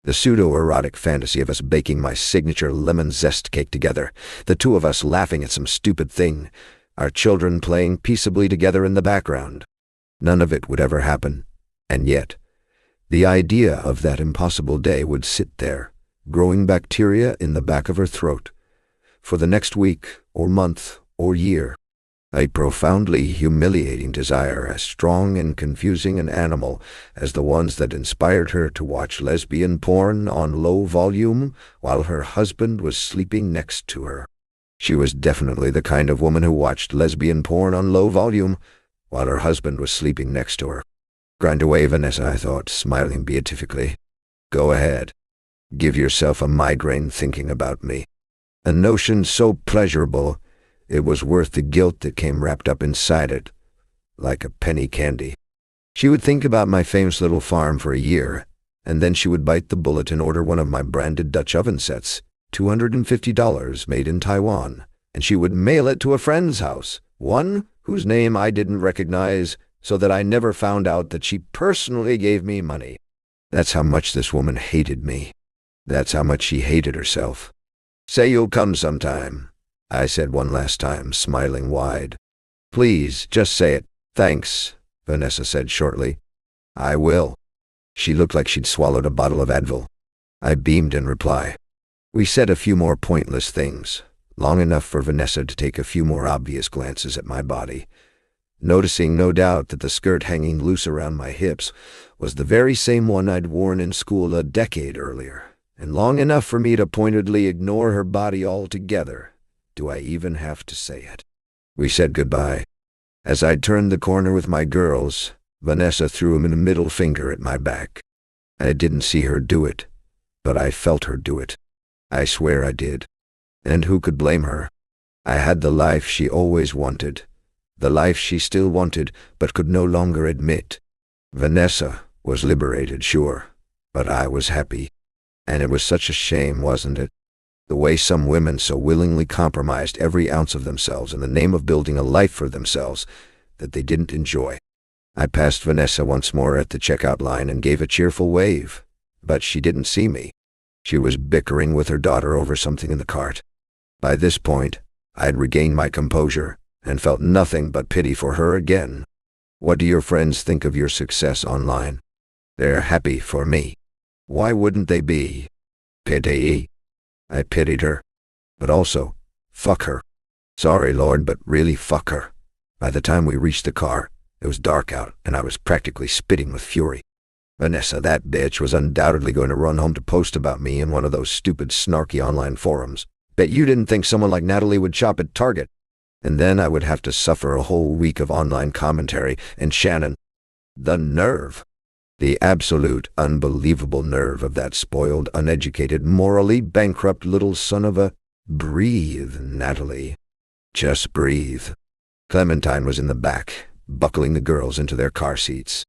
The pseudo-erotic fantasy of us baking my signature lemon zest cake together, the two of us laughing at some stupid thing, our children playing peaceably together in the background. None of it would ever happen, and yet, the idea of that impossible day would sit there, growing bacteria in the back of her throat, for the next week, or month, or year. A profoundly humiliating desire as strong and confusing an animal as the ones that inspired her to watch lesbian porn on low volume while her husband was sleeping next to her. She was definitely the kind of woman who watched lesbian porn on low volume while her husband was sleeping next to her. Grind away, Vanessa, I thought, smiling beatifically. Go ahead. Give yourself a migraine thinking about me. A notion so pleasurable it was worth the guilt that came wrapped up inside it, like a penny candy. She would think about my famous little farm for a year, and then she would bite the bullet and order one of my branded Dutch oven sets, $250 made in Taiwan, and she would mail it to a friend's house, one whose name I didn't recognize, so that I never found out that she personally gave me money. That's how much this woman hated me. That's how much she hated herself. "Say you'll come sometime," I said one last time, smiling wide. "Please, just say it." "Thanks," Vanessa said shortly. "I will." She looked like she'd swallowed a bottle of Advil. I beamed in reply. We said a few more pointless things, long enough for Vanessa to take a few more obvious glances at my body, noticing no doubt that the skirt hanging loose around my hips was the very same one I'd worn in school a decade earlier, and long enough for me to pointedly ignore her body altogether. Do I even have to say it? We said goodbye. As I turned the corner with my girls, Vanessa threw him a middle finger at my back. I didn't see her do it, but I felt her do it. I swear I did. And who could blame her? I had the life she always wanted, the life she still wanted but could no longer admit. Vanessa was liberated, sure, but I was happy. And it was such a shame, wasn't it? The way some women so willingly compromised every ounce of themselves in the name of building a life for themselves that they didn't enjoy. I passed Vanessa once more at the checkout line and gave a cheerful wave, but she didn't see me. She was bickering with her daughter over something in the cart. By this point, I had regained my composure and felt nothing but pity for her again. What do your friends think of your success online? They're happy for me. Why wouldn't they be? Pity. I pitied her. But also, fuck her. Sorry, Lord, but really fuck her. By the time we reached the car, it was dark out, and I was practically spitting with fury. Vanessa, that bitch, was undoubtedly going to run home to post about me in one of those stupid, snarky online forums. Bet you didn't think someone like Natalie would shop at Target. And then I would have to suffer a whole week of online commentary, and Shannon. The nerve. The absolute, unbelievable nerve of that spoiled, uneducated, morally bankrupt little son of a... Breathe, Natalie. Just breathe. Clementine was in the back, buckling the girls into their car seats.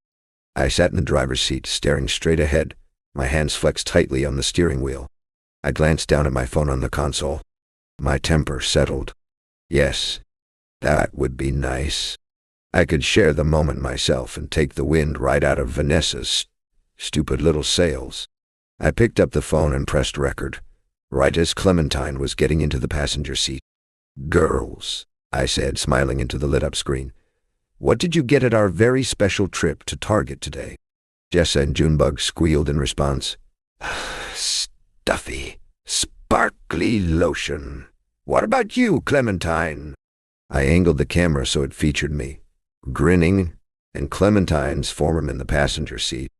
I sat in the driver's seat, staring straight ahead, my hands flexed tightly on the steering wheel. I glanced down at my phone on the console. My temper settled. Yes, that would be nice. I could share the moment myself and take the wind right out of Vanessa's stupid little sails. I picked up the phone and pressed record, right as Clementine was getting into the passenger seat. "Girls," I said, smiling into the lit-up screen, "what did you get at our very special trip to Target today?" Jessa and Junebug squealed in response. "Stuffy, sparkly lotion. What about you, Clementine?" I angled the camera so it featured me, grinning, and Clementine's form in the passenger seat.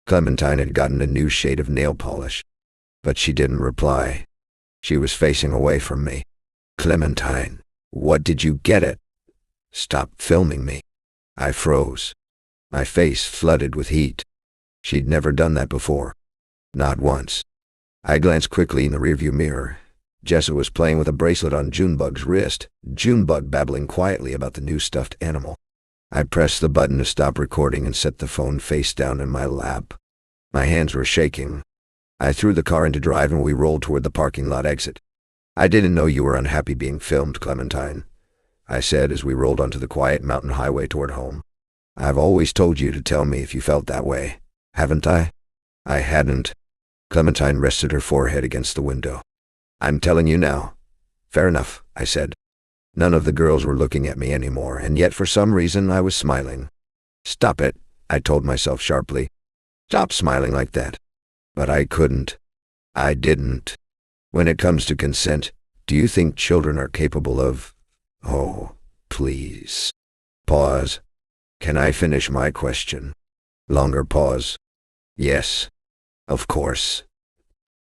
Clementine had gotten a new shade of nail polish, but she didn't reply. She was facing away from me. "Clementine, what did you get it?" "Stop filming me." I froze. My face flooded with heat. She'd never done that before. Not once. I glanced quickly in the rearview mirror. Jessa was playing with a bracelet on Junebug's wrist, Junebug babbling quietly about the new stuffed animal. I pressed the button to stop recording and set the phone face down in my lap. My hands were shaking. I threw the car into drive and we rolled toward the parking lot exit. "I didn't know you were unhappy being filmed, Clementine," I said as we rolled onto the quiet mountain highway toward home. "I've always told you to tell me if you felt that way, haven't I?" I hadn't. Clementine rested her forehead against the window. "I'm telling you now." "Fair enough," I said. None of the girls were looking at me anymore, and yet for some reason I was smiling. "Stop it," I told myself sharply. "Stop smiling like that." But I couldn't. I didn't. When it comes to consent, do you think children are capable of... Oh, please. Pause. Can I finish my question? Longer pause. Yes, of course.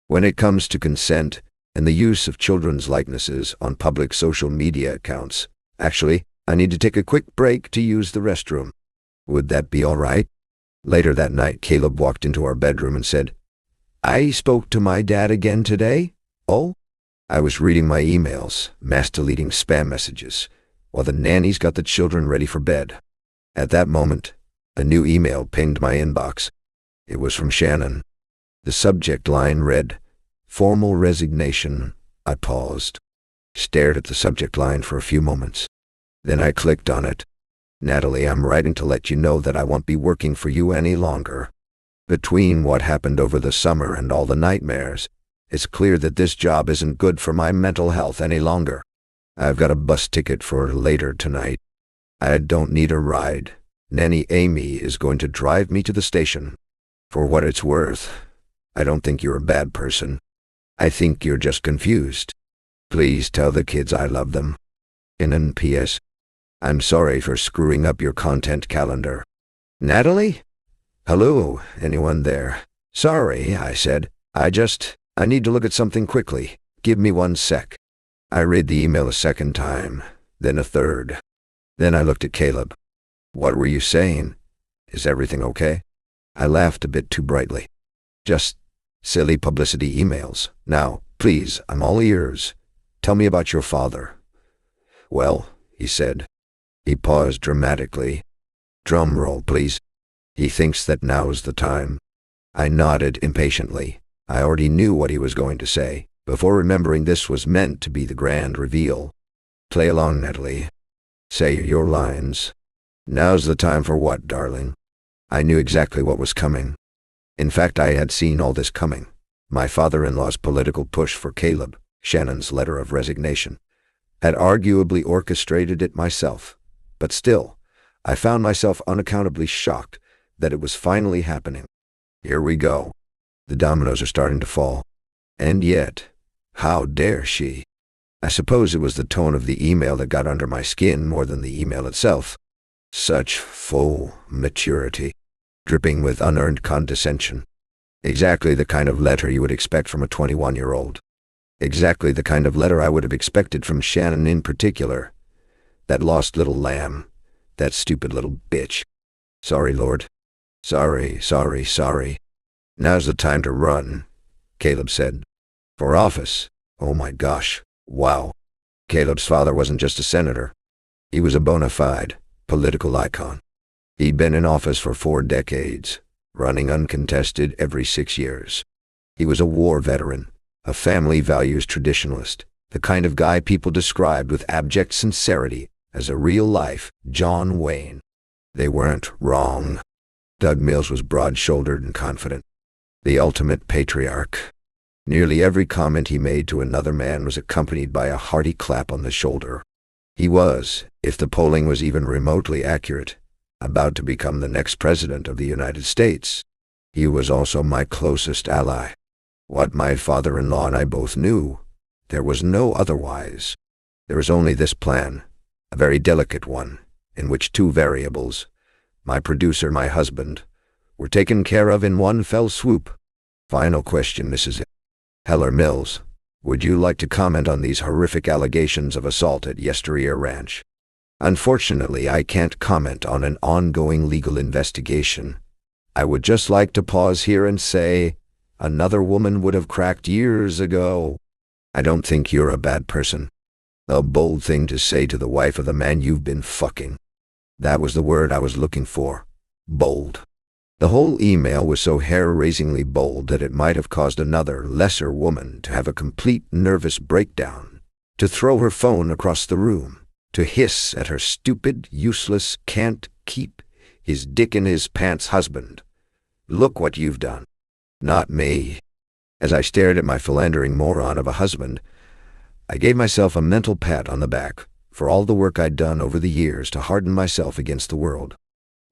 When it comes to consent and the use of children's likenesses on public social media accounts, actually, I need to take a quick break to use the restroom. Would that be all right? Later that night, Caleb walked into our bedroom and said, "I spoke to my dad again today." "Oh?" I was reading my emails, mass deleting spam messages, while the nannies got the children ready for bed. At that moment, a new email pinged my inbox. It was from Shannon. The subject line read, "Formal resignation." I paused, stared at the subject line for a few moments. Then I clicked on it. Natalie, I'm writing to let you know that I won't be working for you any longer. Between what happened over the summer and all the nightmares, it's clear that this job isn't good for my mental health any longer. I've got a bus ticket for later tonight. I don't need a ride. Nanny Amy is going to drive me to the station. For what it's worth, I don't think you're a bad person. I think you're just confused. Please tell the kids I love them. In an P.S. I'm sorry for screwing up your content calendar. Natalie? Hello, anyone there? Sorry, I said. I need to look at something quickly. Give me 1 sec. I read the email a second time, then a third. Then I looked at Caleb. What were you saying? Is everything okay? I laughed a bit too brightly. Just silly publicity emails. Now, please, I'm all ears. Tell me about your father. Well, he said. He paused dramatically. Drum roll, please. He thinks that now's the time. I nodded impatiently. I already knew what he was going to say, before remembering this was meant to be the grand reveal. Play along, Natalie. Say your lines. Now's the time for what, darling? I knew exactly what was coming. In fact, I had seen all this coming. My father-in-law's political push for Caleb, Shannon's letter of resignation, had arguably orchestrated it myself. But still, I found myself unaccountably shocked that it was finally happening. Here we go. The dominoes are starting to fall. And yet, how dare she? I suppose it was the tone of the email that got under my skin more than the email itself. Such full maturity, dripping with unearned condescension. Exactly the kind of letter you would expect from a 21-year-old. Exactly the kind of letter I would have expected from Shannon in particular. That lost little lamb. That stupid little bitch. Sorry, Lord. Sorry. Now's the time to run, Caleb said. For office? Oh my gosh. Wow. Caleb's father wasn't just a senator. He was a bona fide political icon. He'd been in office for 4 decades, running uncontested every 6 years. He was a war veteran, a family values traditionalist, the kind of guy people described with abject sincerity as a real-life John Wayne. They weren't wrong. Doug Mills was broad-shouldered and confident, the ultimate patriarch. Nearly every comment he made to another man was accompanied by a hearty clap on the shoulder. He was, if the polling was even remotely accurate, about to become the next president of the United States. He was also my closest ally. What my father-in-law and I both knew, there was no otherwise. There was only this plan, a very delicate one, in which 2 variables, my producer, my husband, were taken care of in one fell swoop. Final question, Mrs. Heller Mills. Would you like to comment on these horrific allegations of assault at Yesteryear Ranch? Unfortunately, I can't comment on an ongoing legal investigation. I would just like to pause here and say, another woman would have cracked years ago. I don't think you're a bad person. A bold thing to say to the wife of the man you've been fucking. That was the word I was looking for. Bold. The whole email was so hair-raisingly bold that it might have caused another, lesser woman to have a complete nervous breakdown, to throw her phone across the room, to hiss at her stupid, useless, can't keep his dick in his pants husband. Look what you've done. Not me. As I stared at my philandering moron of a husband, I gave myself a mental pat on the back for all the work I'd done over the years to harden myself against the world.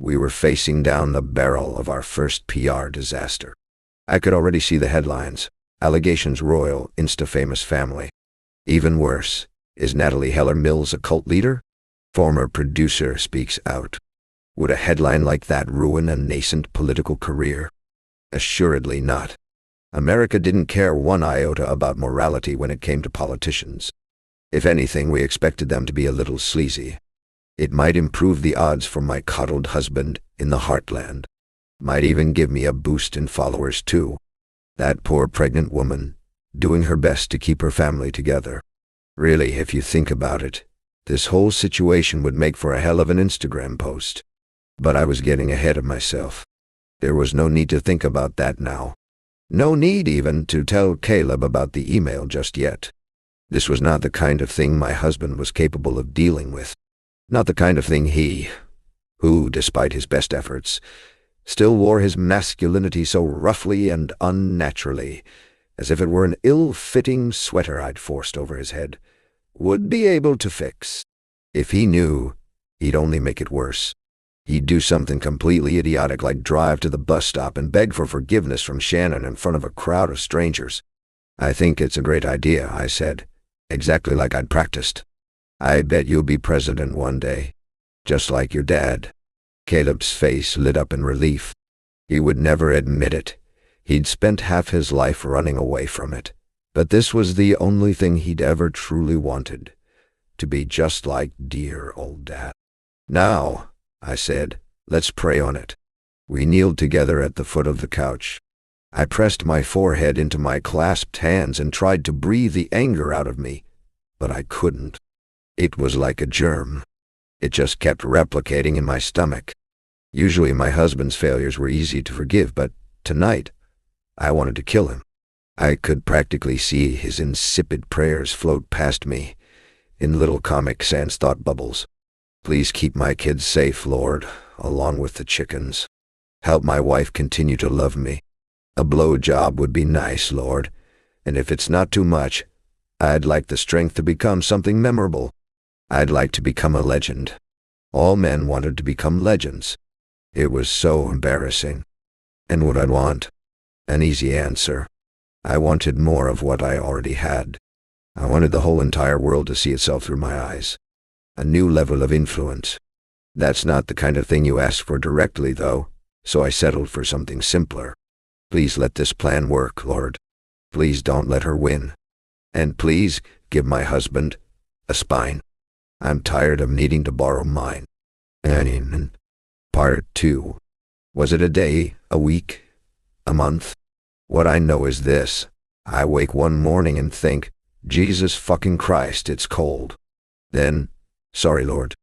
We were facing down the barrel of our first PR disaster. I could already see the headlines. Allegations royal, insta-famous family. Even worse, is Natalie Heller Mills a cult leader? Former producer speaks out. Would a headline like that ruin a nascent political career? Assuredly not. America didn't care one iota about morality when it came to politicians. If anything, we expected them to be a little sleazy. It might improve the odds for my coddled husband in the heartland. Might even give me a boost in followers, too. That poor pregnant woman, doing her best to keep her family together. Really, if you think about it, this whole situation would make for a hell of an Instagram post. But I was getting ahead of myself. There was no need to think about that now. No need even to tell Caleb about the email just yet. This was not the kind of thing my husband was capable of dealing with. Not the kind of thing who, despite his best efforts, still wore his masculinity so roughly and unnaturally, as if it were an ill-fitting sweater I'd forced over his head, would be able to fix. If he knew, he'd only make it worse. He'd do something completely idiotic like drive to the bus stop and beg for forgiveness from Shannon in front of a crowd of strangers. "I think it's a great idea," I said, exactly like I'd practiced. "I bet you'll be president one day, just like your dad." Caleb's face lit up in relief. He would never admit it. He'd spent half his life running away from it. But this was the only thing he'd ever truly wanted, to be just like dear old Dad. "Now," I said, "let's pray on it." We kneeled together at the foot of the couch. I pressed my forehead into my clasped hands and tried to breathe the anger out of me, but I couldn't. It was like a germ. It just kept replicating in my stomach. Usually my husband's failures were easy to forgive, but tonight I wanted to kill him. I could practically see his insipid prayers float past me in little Comic Sans thought bubbles. "Please keep my kids safe, Lord, along with the chickens. Help my wife continue to love me. A blowjob would be nice, Lord, and if it's not too much, I'd like the strength to become something memorable. I'd like to become a legend." All men wanted to become legends. It was so embarrassing. And what I'd want? An easy answer. I wanted more of what I already had. I wanted the whole entire world to see itself through my eyes. A new level of influence. That's not the kind of thing you ask for directly, though, so I settled for something simpler. "Please let this plan work, Lord. Please don't let her win. And please give my husband a spine. I'm tired of needing to borrow mine." And Part 2. Was it a day, a week, a month? What I know is this. I wake one morning and think, Jesus fucking Christ, it's cold. Then, sorry, Lord.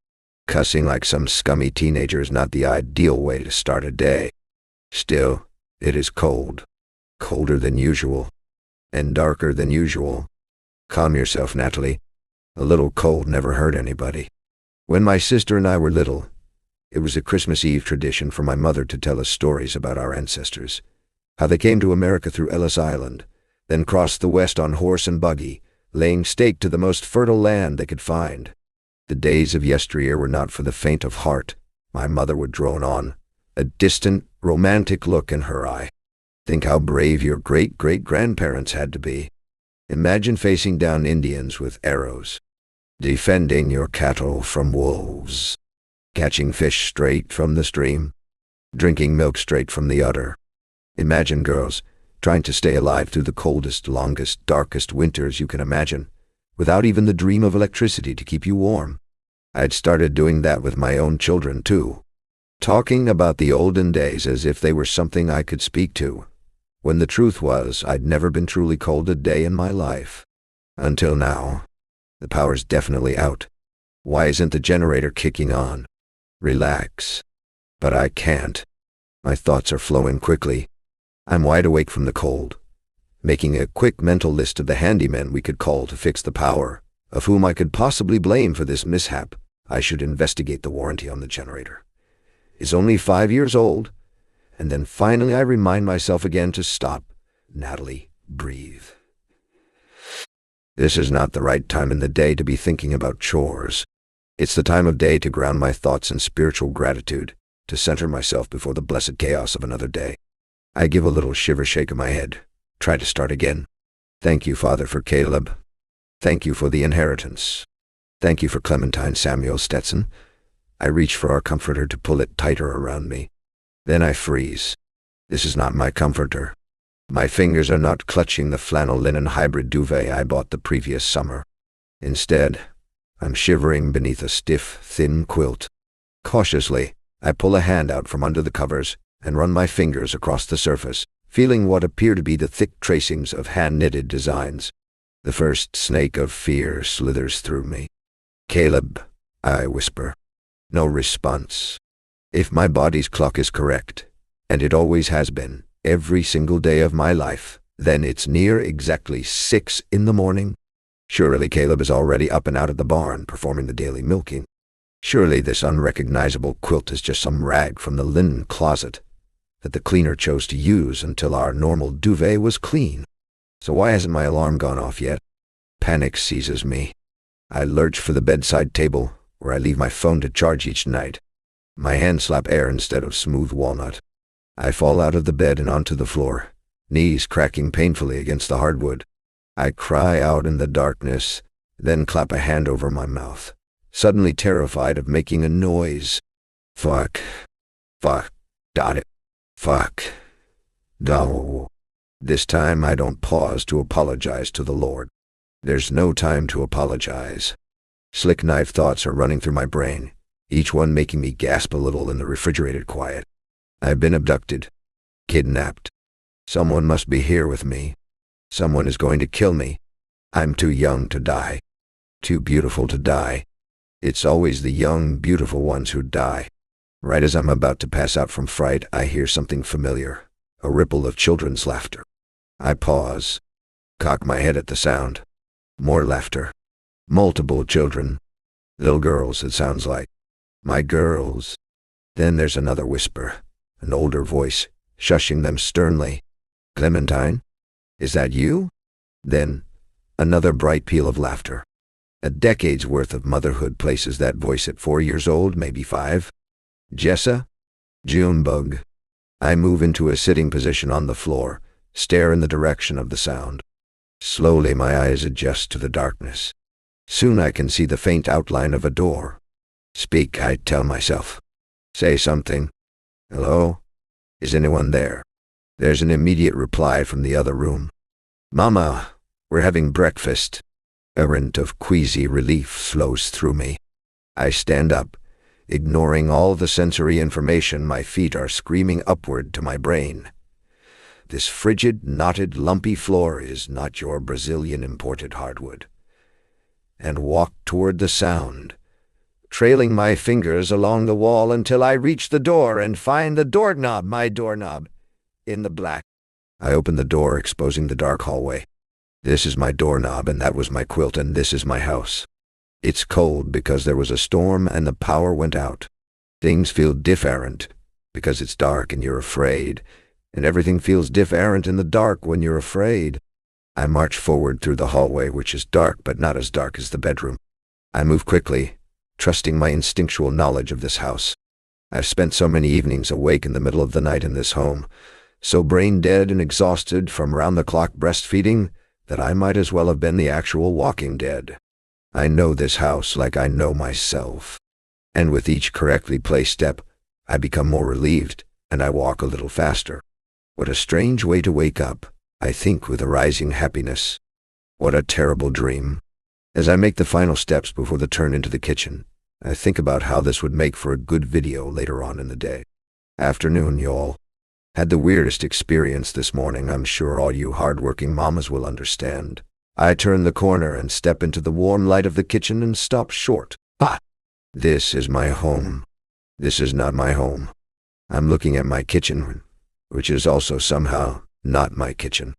Cussing like some scummy teenager is not the ideal way to start a day. Still, it is cold. Colder than usual. And darker than usual. Calm yourself, Natalie. A little cold never hurt anybody. When my sister and I were little, it was a Christmas Eve tradition for my mother to tell us stories about our ancestors. How they came to America through Ellis Island, then crossed the West on horse and buggy, laying stake to the most fertile land they could find. The days of yesteryear were not for the faint of heart, my mother would drone on, a distant, romantic look in her eye. Think how brave your great-great-grandparents had to be. Imagine facing down Indians with arrows, defending your cattle from wolves, catching fish straight from the stream, drinking milk straight from the udder. Imagine girls trying to stay alive through the coldest, longest, darkest winters you can imagine, without even the dream of electricity to keep you warm. I'd started doing that with my own children, too, talking about the olden days as if they were something I could speak to, when the truth was I'd never been truly cold a day in my life. Until now. The power's definitely out. Why isn't the generator kicking on? Relax. But I can't. My thoughts are flowing quickly. I'm wide awake from the cold, making a quick mental list of the handymen we could call to fix the power, of whom I could possibly blame for this mishap. I should investigate the warranty on the generator. It's only 5 years old. And then finally I remind myself again to stop. Natalie, breathe. This is not the right time in the day to be thinking about chores. It's the time of day to ground my thoughts in spiritual gratitude, to center myself before the blessed chaos of another day. I give a little shiver shake of my head, try to start again. Thank you, Father, for Caleb. Thank you for the inheritance. Thank you for Clementine Samuel Stetson. I reach for our comforter to pull it tighter around me. Then I freeze. This is not my comforter. My fingers are not clutching the flannel linen hybrid duvet I bought the previous summer. Instead, I'm shivering beneath a stiff, thin quilt. Cautiously, I pull a hand out from under the covers and run my fingers across the surface, feeling what appear to be the thick tracings of hand-knitted designs. The first snake of fear slithers through me. "Caleb," I whisper. No response. If my body's clock is correct, and it always has been, every single day of my life, then it's near exactly 6 in the morning. Surely Caleb is already up and out of the barn, performing the daily milking. Surely this unrecognizable quilt is just some rag from the linen closet that the cleaner chose to use until our normal duvet was clean. So why hasn't my alarm gone off yet? Panic seizes me. I lurch for the bedside table, where I leave my phone to charge each night. My hands slap air instead of smooth walnut. I fall out of the bed and onto the floor, knees cracking painfully against the hardwood. I cry out in the darkness, then clap a hand over my mouth, suddenly terrified of making a noise. Fuck. Got it. Fuck. No. This time I don't pause to apologize to the Lord. There's no time to apologize. Slick knife thoughts are running through my brain, each one making me gasp a little in the refrigerated quiet. I've been abducted. Kidnapped. Someone must be here with me. Someone is going to kill me. I'm too young to die. Too beautiful to die. It's always the young, beautiful ones who die. Right as I'm about to pass out from fright, I hear something familiar, a ripple of children's laughter. I pause, cock my head at the sound. More laughter. Multiple children. Little girls, it sounds like. My girls. Then there's another whisper, an older voice, shushing them sternly. Clementine? Is that you? Then, another bright peal of laughter. A decade's worth of motherhood places that voice at 4 years old, maybe 5. Jessa? Junebug. I move into a sitting position on the floor, stare in the direction of the sound. Slowly my eyes adjust to the darkness. Soon I can see the faint outline of a door. Speak, I tell myself. Say something. Hello? Is anyone there? There's an immediate reply from the other room. Mama, we're having breakfast. A current of queasy relief flows through me. I stand up, ignoring all the sensory information. My feet are screaming upward to my brain. This frigid, knotted, lumpy floor is not your Brazilian imported hardwood. And walk toward the sound, trailing my fingers along the wall until I reach the door and find the doorknob, my doorknob, in the black. I open the door, exposing the dark hallway. This is my doorknob, and that was my quilt, and this is my house. It's cold because there was a storm and the power went out. Things feel different because it's dark and you're afraid, and everything feels different in the dark when you're afraid. I march forward through the hallway, which is dark but not as dark as the bedroom. I move quickly, trusting my instinctual knowledge of this house. I've spent so many evenings awake in the middle of the night in this home, so brain-dead and exhausted from round-the-clock breastfeeding that I might as well have been the actual Walking Dead. I know this house like I know myself. And with each correctly placed step, I become more relieved, and I walk a little faster. What a strange way to wake up, I think with a rising happiness. What a terrible dream. As I make the final steps before the turn into the kitchen, I think about how this would make for a good video later on in the day. Afternoon, y'all. Had the weirdest experience this morning. I'm sure all you hard-working mamas will understand. I turn the corner and step into the warm light of the kitchen and stop short. Ah! This is my home. This is not my home. I'm looking at my kitchen, which is also somehow not my kitchen.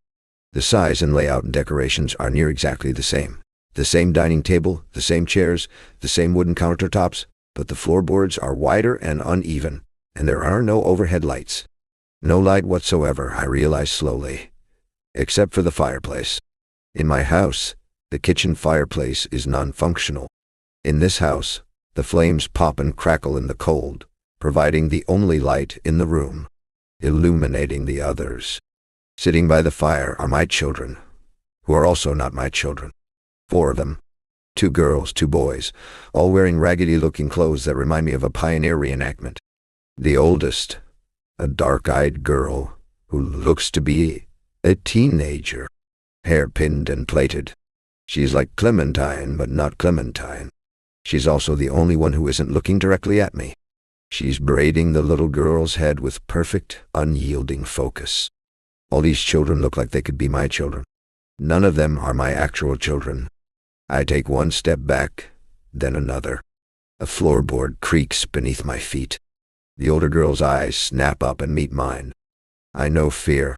The size and layout and decorations are near exactly the same. The same dining table, the same chairs, the same wooden countertops, but the floorboards are wider and uneven, and there are no overhead lights. No light whatsoever, I realize slowly, except for the fireplace. In my house, the kitchen fireplace is non-functional. In this house, the flames pop and crackle in the cold, providing the only light in the room, illuminating the others. Sitting by the fire are my children, who are also not my children. 4 of them. 2 girls, 2 boys, all wearing raggedy-looking clothes that remind me of a pioneer reenactment. The oldest, a dark-eyed girl who looks to be a teenager, hair pinned and plaited. She's like Clementine, but not Clementine. She's also the only one who isn't looking directly at me. She's braiding the little girl's head with perfect, unyielding focus. All these children look like they could be my children. None of them are my actual children. I take one step back, then another. A floorboard creaks beneath my feet. The older girl's eyes snap up and meet mine. I know fear.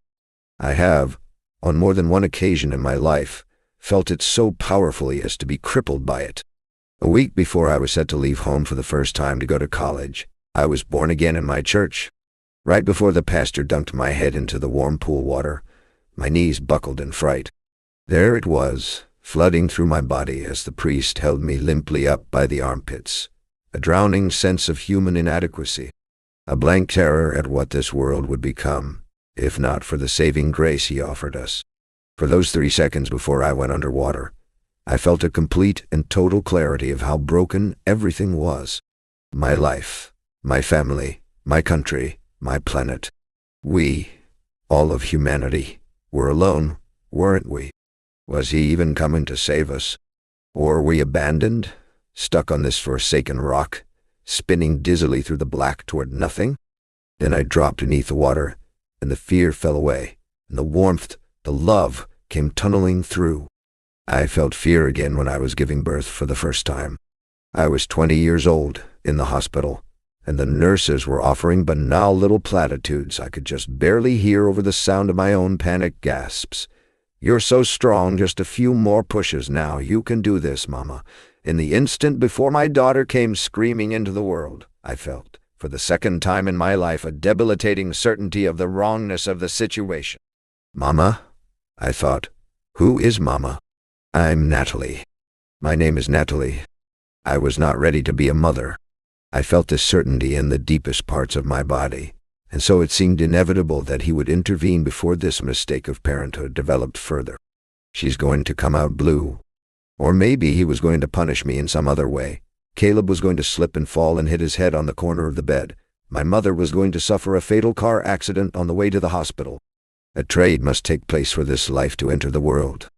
I have, on more than one occasion in my life, felt it so powerfully as to be crippled by it. A week before I was set to leave home for the first time to go to college, I was born again in my church. Right before the pastor dunked my head into the warm pool water, my knees buckled in fright. There it was, flooding through my body as the priest held me limply up by the armpits. A drowning sense of human inadequacy. A blank terror at what this world would become, if not for the saving grace he offered us. For those 3 seconds before I went underwater, I felt a complete and total clarity of how broken everything was. My life, my family, my country, my planet. We, all of humanity, were alone, weren't we? Was he even coming to save us? Or were we abandoned, stuck on this forsaken rock, spinning dizzily through the black toward nothing? Then I dropped beneath the water, and the fear fell away, and the warmth, the love, came tunneling through. I felt fear again when I was giving birth for the first time. I was 20 years old, in the hospital, and the nurses were offering banal little platitudes I could just barely hear over the sound of my own panicked gasps. "You're so strong, just a few more pushes now. You can do this, Mama." In the instant before my daughter came screaming into the world, I felt, for the second time in my life, a debilitating certainty of the wrongness of the situation. Mama? I thought. Who is Mama? I'm Natalie. My name is Natalie. I was not ready to be a mother. I felt this certainty in the deepest parts of my body, and so it seemed inevitable that he would intervene before this mistake of parenthood developed further. She's going to come out blue. Or maybe he was going to punish me in some other way. Caleb was going to slip and fall and hit his head on the corner of the bed. My mother was going to suffer a fatal car accident on the way to the hospital. A trade must take place for this life to enter the world.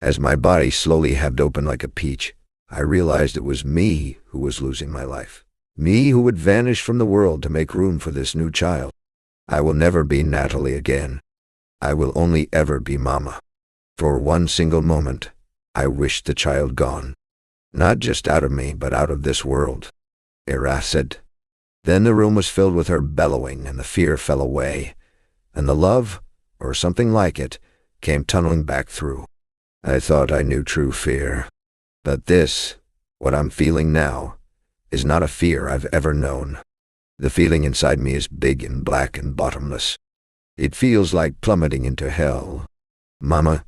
As my body slowly halved open like a peach, I realized it was me who was losing my life. Me who would vanish from the world to make room for this new child. I will never be Natalie again. I will only ever be Mama. For one single moment, I wished the child gone. Not just out of me, but out of this world. Ira said. Then the room was filled with her bellowing, and the fear fell away, and the love, or something like it, came tunneling back through. I thought I knew true fear. But this, what I'm feeling now, is not a fear I've ever known. The feeling inside me is big and black and bottomless. It feels like plummeting into hell. Mama,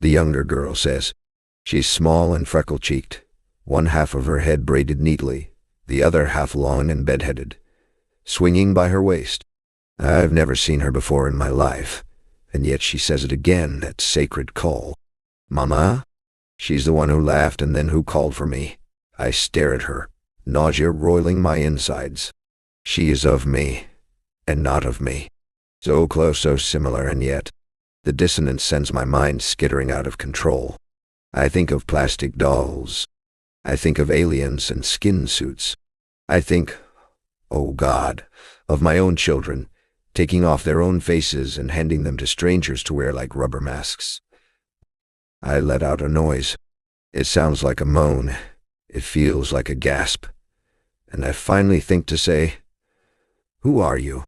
the younger girl says. She's small and freckle-cheeked, one half of her head braided neatly, the other half long and bedheaded, swinging by her waist. I've never seen her before in my life, and yet she says it again, that sacred call. Mama? She's the one who laughed and then who called for me. I stare at her, nausea roiling my insides. She is of me, and not of me. So close, so similar, and yet the dissonance sends my mind skittering out of control. I think of plastic dolls. I think of aliens and skin suits. I think, oh God, of my own children, taking off their own faces and handing them to strangers to wear like rubber masks. I let out a noise. It sounds like a moan. It feels like a gasp. And I finally think to say, "Who are you?"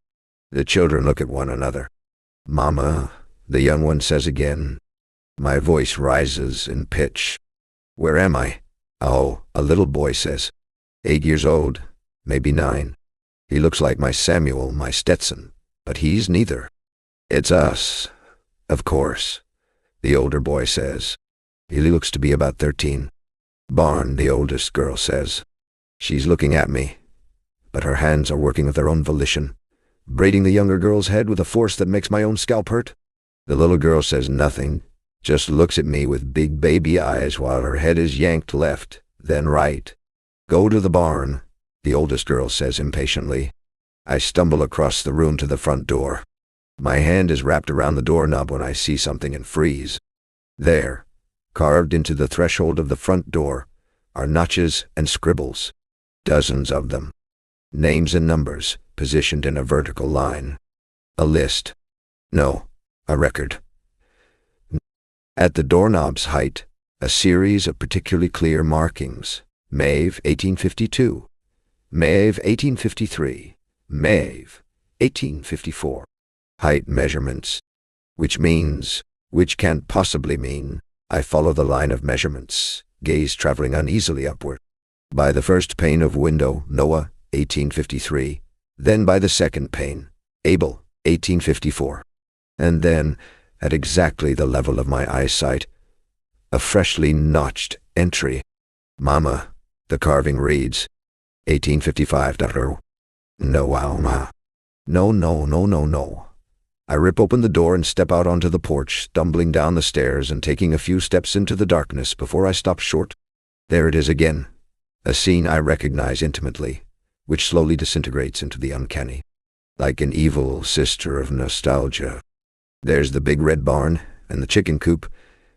The children look at one another. "Mama," the young one says again. My voice rises in pitch. "Where am I?" "Oh," a little boy says. 8 years old, maybe 9. He looks like my Samuel, my Stetson, but he's neither. "It's us, of course," the older boy says. He looks to be about 13. "Barn," the oldest girl says. She's looking at me, but her hands are working of their own volition, braiding the younger girl's head with a force that makes my own scalp hurt. The little girl says nothing, just looks at me with big baby eyes while her head is yanked left, then right. "Go to the barn," the oldest girl says impatiently. I stumble across the room to the front door. My hand is wrapped around the doorknob when I see something and freeze. There, carved into the threshold of the front door, are notches and scribbles. Dozens of them. Names and numbers, positioned in a vertical line. A list. No, a record. At the doorknob's height, a series of particularly clear markings. Maeve, 1852. Maeve, 1853. Maeve, 1854. Height measurements. Which can't possibly mean. I follow the line of measurements, gaze traveling uneasily upward. By the first pane of window, Noah, 1853. Then by the second pane, Abel, 1854. And then, at exactly the level of my eyesight, a freshly notched entry. Mama, the carving reads, 1855. No. No. I rip open the door and step out onto the porch, stumbling down the stairs and taking a few steps into the darkness before I stop short. There it is again, a scene I recognize intimately, which slowly disintegrates into the uncanny, like an evil sister of nostalgia. There's the big red barn, and the chicken coop,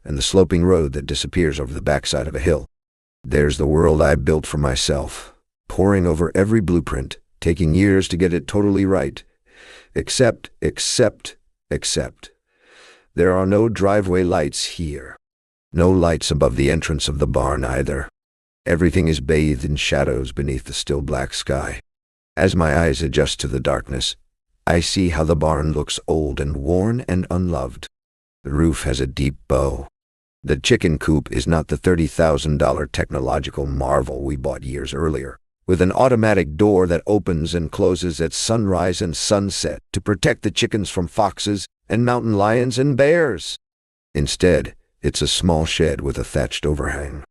and the sloping road that disappears over the backside of a hill. There's the world I built for myself, poring over every blueprint, taking years to get it totally right. Except, there are no driveway lights here. No lights above the entrance of the barn either. Everything is bathed in shadows beneath the still black sky. As my eyes adjust to the darkness, I see how the barn looks old and worn and unloved. The roof has a deep bow. The chicken coop is not the $30,000 technological marvel we bought years earlier, with an automatic door that opens and closes at sunrise and sunset to protect the chickens from foxes and mountain lions and bears. Instead, it's a small shed with a thatched overhang.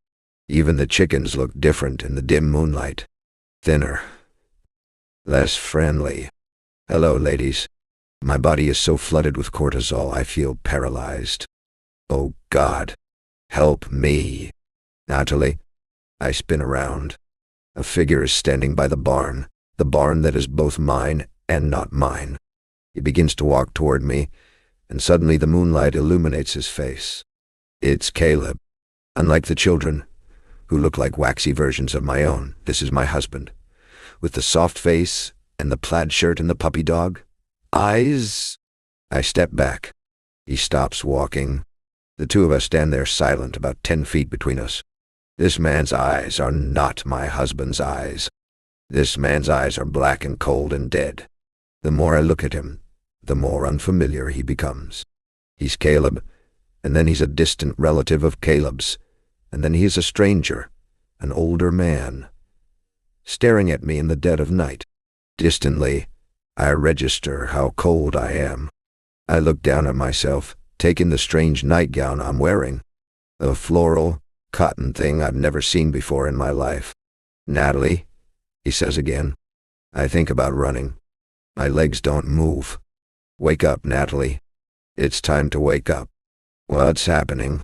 Even the chickens look different in the dim moonlight. Thinner. Less friendly. Hello, ladies. My body is so flooded with cortisol I feel paralyzed. Oh God, help me. Natalie. I spin around. A figure is standing by the barn that is both mine and not mine. He begins to walk toward me, and suddenly the moonlight illuminates his face. It's Caleb. Unlike the children, who look like waxy versions of my own, this is my husband, with the soft face and the plaid shirt and the puppy dog eyes. I step back. He stops walking. The two of us stand there silent, about 10 feet between us. This man's eyes are not my husband's eyes. This man's eyes are black and cold and dead. The more I look at him, the more unfamiliar he becomes. He's Caleb, and then he's a distant relative of Caleb's, and then he is a stranger, an older man, staring at me in the dead of night. Distantly, I register how cold I am. I look down at myself, taking the strange nightgown I'm wearing, a floral, cotton thing I've never seen before in my life. Natalie, he says again. I think about running. My legs don't move. Wake up, Natalie. It's time to wake up. What's happening?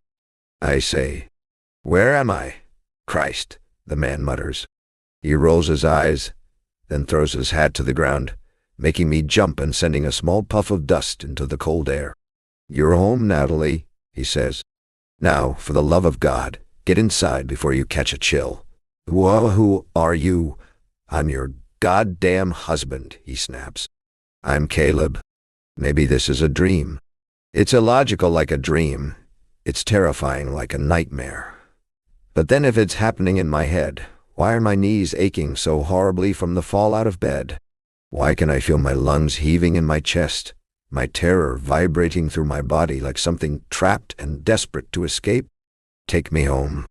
I say. Where am I? Christ, the man mutters. He rolls his eyes, then throws his hat to the ground, making me jump and sending a small puff of dust into the cold air. You're home, Natalie, he says. Now, for the love of God, get inside before you catch a chill. Who are you? I'm your goddamn husband, he snaps. I'm Caleb. Maybe this is a dream. It's illogical like a dream. It's terrifying like a nightmare. But then if it's happening in my head, why are my knees aching so horribly from the fall out of bed? Why can I feel my lungs heaving in my chest, my terror vibrating through my body like something trapped and desperate to escape? Take me home.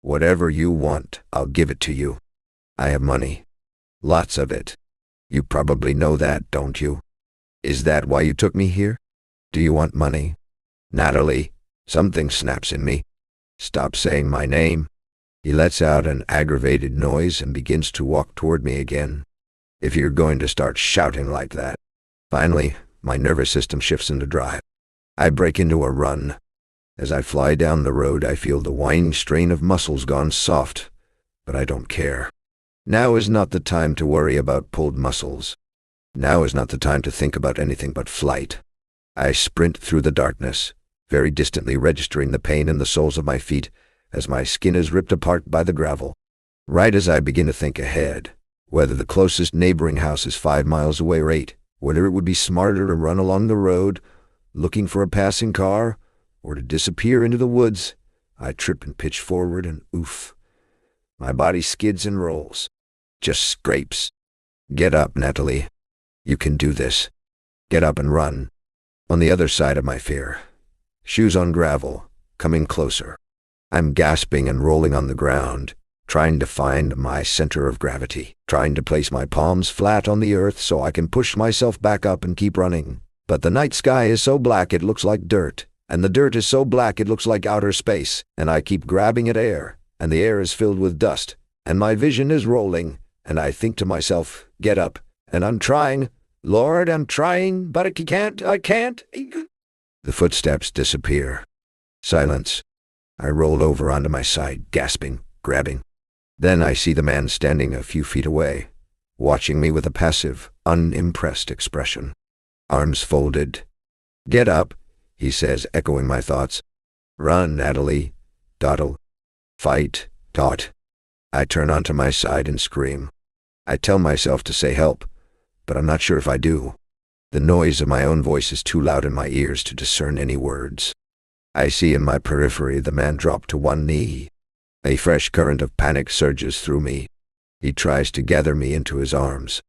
Whatever you want, I'll give it to you. I have money. Lots of it. You probably know that, don't you? Is that why you took me here? Do you want money? Natalie, something snaps in me. Stop saying my name. He lets out an aggravated noise and begins to walk toward me again. If you're going to start shouting like that. Finally, my nervous system shifts into drive. I break into a run. As I fly down the road, I feel the whining strain of muscles gone soft, but I don't care. Now is not the time to worry about pulled muscles. Now is not the time to think about anything but flight. I sprint through the darkness, very distantly registering the pain in the soles of my feet as my skin is ripped apart by the gravel. Right as I begin to think ahead, whether the closest neighboring house is 5 miles away or 8, whether it would be smarter to run along the road, looking for a passing car, or to disappear into the woods, I trip and pitch forward and oof. My body skids and rolls. Just scrapes. Get up, Natalie. You can do this. Get up and run. On the other side of my fear. Shoes on gravel, coming closer. I'm gasping and rolling on the ground, trying to find my center of gravity, trying to place my palms flat on the earth so I can push myself back up and keep running. But the night sky is so black it looks like dirt, and the dirt is so black it looks like outer space, and I keep grabbing at air, and the air is filled with dust, and my vision is rolling, and I think to myself, get up, and I'm trying, Lord, I'm trying, but I can't. The footsteps disappear. Silence. I roll over onto my side, gasping, grabbing. Then I see the man standing a few feet away, watching me with a passive, unimpressed expression. Arms folded. Get up, he says, echoing my thoughts. Run, Natalie. Dawdle. Fight. Dot. I turn onto my side and scream. I tell myself to say help, but I'm not sure if I do. The noise of my own voice is too loud in my ears to discern any words. I see in my periphery the man drop to one knee. A fresh current of panic surges through me. He tries to gather me into his arms.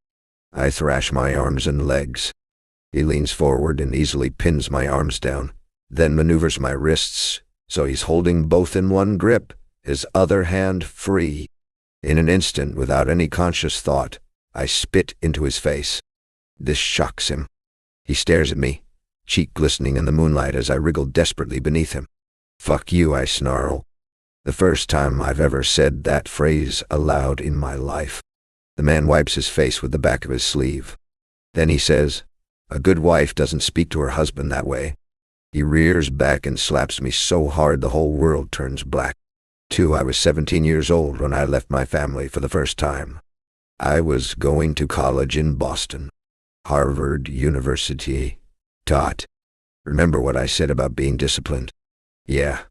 I thrash my arms and legs. He leans forward and easily pins my arms down, then maneuvers my wrists, so he's holding both in one grip, his other hand free. In an instant, without any conscious thought, I spit into his face. This shocks him. He stares at me, cheek glistening in the moonlight as I wriggle desperately beneath him. Fuck you, I snarl. The first time I've ever said that phrase aloud in my life. The man wipes his face with the back of his sleeve. Then he says, a good wife doesn't speak to her husband that way. He rears back and slaps me so hard the whole world turns black. I was 17 years old when I left my family for the first time. I was going to college in Boston. Harvard University. Remember what I said about being disciplined? Yeah.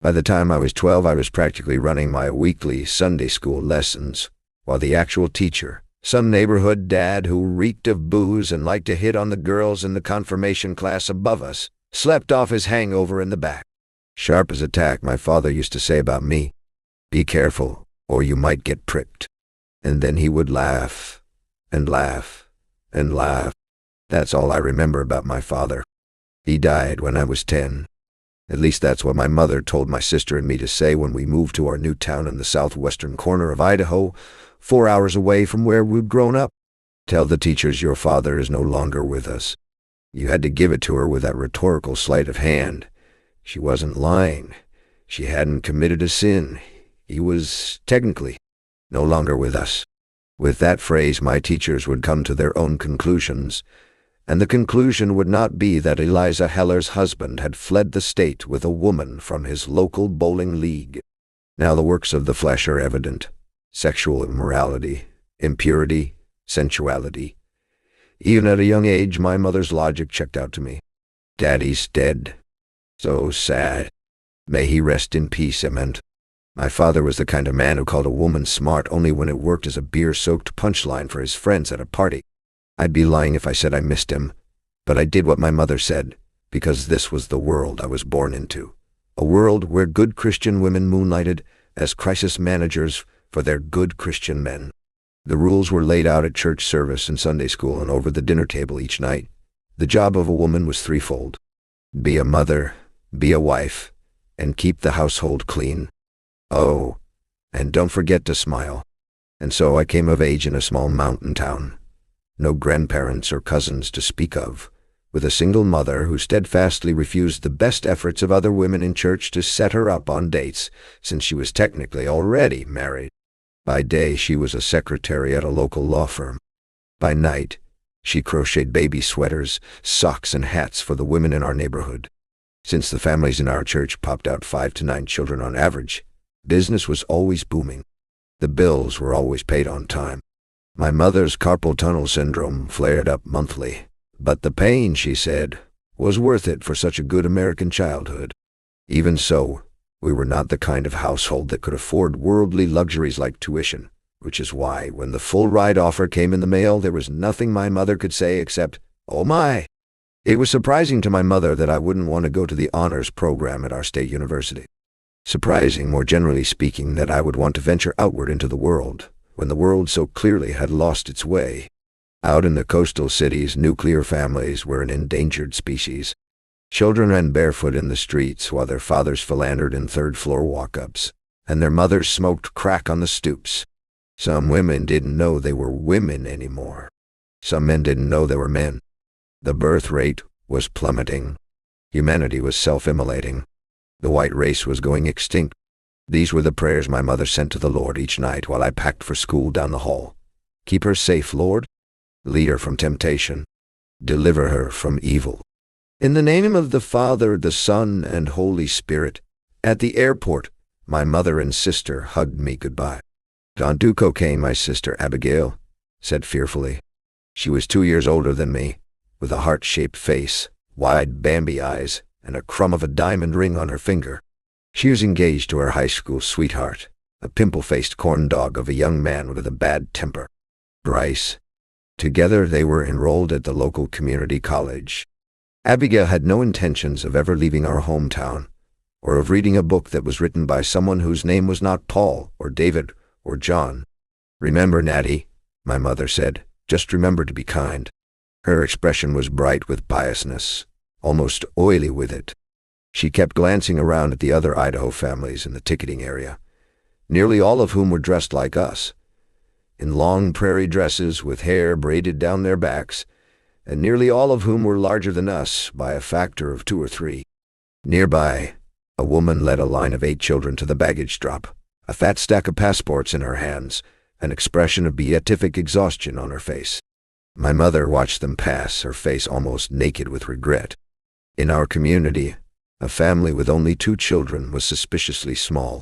By the time I was 12, I was practically running my weekly Sunday school lessons, while the actual teacher, some neighborhood dad who reeked of booze and liked to hit on the girls in the confirmation class above us, slept off his hangover in the back. Sharp as a tack, my father used to say about me, be careful, or you might get pricked. And then he would laugh, and laugh, and laugh. That's all I remember about my father. He died when I was 10. At least that's what my mother told my sister and me to say when we moved to our new town in the southwestern corner of Idaho, 4 hours away from where we'd grown up. Tell the teachers your father is no longer with us. You had to give it to her with that rhetorical sleight of hand. She wasn't lying. She hadn't committed a sin. He was, technically, no longer with us. With that phrase, my teachers would come to their own conclusions, and the conclusion would not be that Eliza Heller's husband had fled the state with a woman from his local bowling league. Now the works of the flesh are evident. Sexual immorality, impurity, sensuality. Even at a young age, my mother's logic checked out to me. Daddy's dead. So sad. May he rest in peace, it meant. My father was the kind of man who called a woman smart only when it worked as a beer-soaked punchline for his friends at a party. I'd be lying if I said I missed him, but I did what my mother said, because this was the world I was born into. A world where good Christian women moonlighted as crisis managers for their good Christian men. The rules were laid out at church service and Sunday school and over the dinner table each night. The job of a woman was threefold. Be a mother, be a wife, and keep the household clean. Oh, and don't forget to smile. And so I came of age in a small mountain town. No grandparents or cousins to speak of, with a single mother who steadfastly refused the best efforts of other women in church to set her up on dates, since she was technically already married. By day, she was a secretary at a local law firm. By night, she crocheted baby sweaters, socks, and hats for the women in our neighborhood. Since the families in our church popped out 5 to 9 children on average, business was always booming. The bills were always paid on time. My mother's carpal tunnel syndrome flared up monthly, but the pain, she said, was worth it for such a good American childhood. Even so, we were not the kind of household that could afford worldly luxuries like tuition, which is why when the full ride offer came in the mail, there was nothing my mother could say except, "Oh my." It was surprising to my mother that I wouldn't want to go to the honors program at our state university. Surprising, more generally speaking, that I would want to venture outward into the world, when the world so clearly had lost its way. Out in the coastal cities, nuclear families were an endangered species. Children ran barefoot in the streets while their fathers philandered in third-floor walk-ups. and their mothers smoked crack on the stoops. Some women didn't know they were women anymore. Some men didn't know they were men. The birth rate was plummeting. Humanity was self-immolating. The white race was going extinct. These were the prayers my mother sent to the Lord each night while I packed for school down the hall. Keep her safe, Lord. Lead her from temptation. Deliver her from evil. In the name of the Father, the Son, and Holy Spirit. At the airport, my mother and sister hugged me goodbye. Don't do cocaine, my sister Abigail said fearfully. She was 2 years older than me, with a heart-shaped face, wide Bambi eyes, and a crumb of a diamond ring on her finger. She was engaged to her high school sweetheart, a pimple-faced corn dog of a young man with a bad temper, Bryce. Together they were enrolled at the local community college. Abigail had no intentions of ever leaving our hometown, or of reading a book that was written by someone whose name was not Paul, or David, or John. Remember, Natty, my mother said, just remember to be kind. Her expression was bright with piousness, almost oily with it. She kept glancing around at the other Idaho families in the ticketing area, nearly all of whom were dressed like us, in long prairie dresses with hair braided down their backs, and nearly all of whom were larger than us by a factor of 2 or 3. Nearby, a woman led a line of 8 children to the baggage drop, a fat stack of passports in her hands, an expression of beatific exhaustion on her face. My mother watched them pass, her face almost naked with regret. In our community, a family with only 2 children was suspiciously small,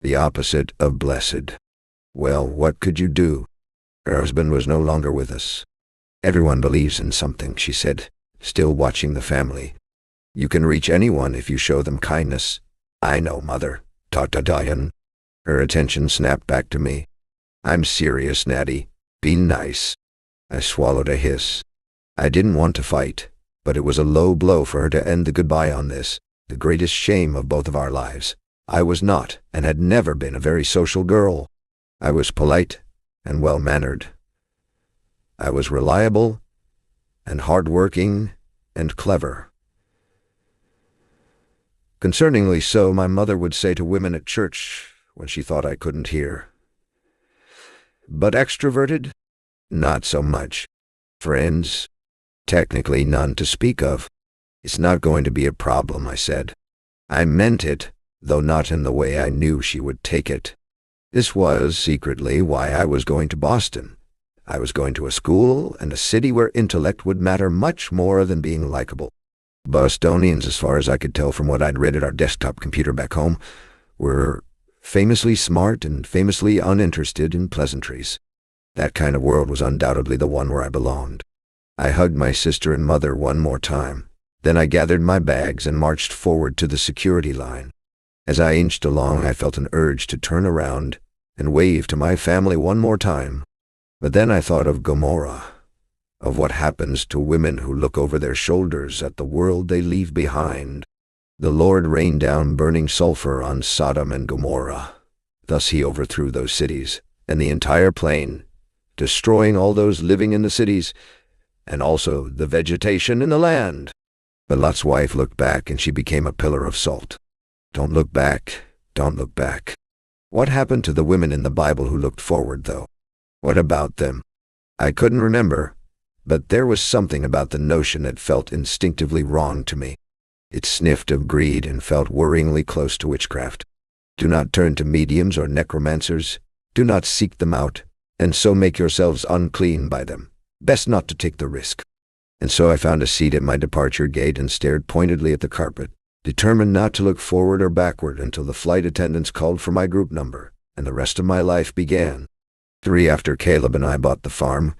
the opposite of blessed. Well, what could you do? Her husband was no longer with us. Everyone believes in something, she said, still watching the family. You can reach anyone if you show them kindness. I know, Mother. Tata Diane. Her attention snapped back to me. I'm serious, Natty. Be nice. I swallowed a hiss. I didn't want to fight, but it was a low blow for her to end the goodbye on this, the greatest shame of both of our lives. I was not, and had never been, a very social girl. I was polite and well-mannered. I was reliable and hard-working and clever. Concerningly so, my mother would say to women at church when she thought I couldn't hear. But extroverted? Not so much. Friends? Technically none to speak of. It's not going to be a problem, I said. I meant it, though not in the way I knew she would take it. This was, secretly, why I was going to Boston. I was going to a school and a city where intellect would matter much more than being likable. Bostonians, as far as I could tell from what I'd read at our desktop computer back home, were famously smart and famously uninterested in pleasantries. That kind of world was undoubtedly the one where I belonged. I hugged my sister and mother one more time. Then I gathered my bags and marched forward to the security line. As I inched along, I felt an urge to turn around and wave to my family one more time. But then I thought of Gomorrah, of what happens to women who look over their shoulders at the world they leave behind. The Lord rained down burning sulfur on Sodom and Gomorrah. Thus he overthrew those cities and the entire plain, destroying all those living in the cities, and also the vegetation in the land. But Lot's wife looked back, and she became a pillar of salt. Don't look back, don't look back. What happened to the women in the Bible who looked forward, though? What about them? I couldn't remember, but there was something about the notion that felt instinctively wrong to me. It sniffed of greed and felt worryingly close to witchcraft. Do not turn to mediums or necromancers. Do not seek them out, and so make yourselves unclean by them. Best not to take the risk. And so I found a seat at my departure gate and stared pointedly at the carpet, determined not to look forward or backward until the flight attendants called for my group number, and the rest of my life began. 3 after Caleb and I bought the farm,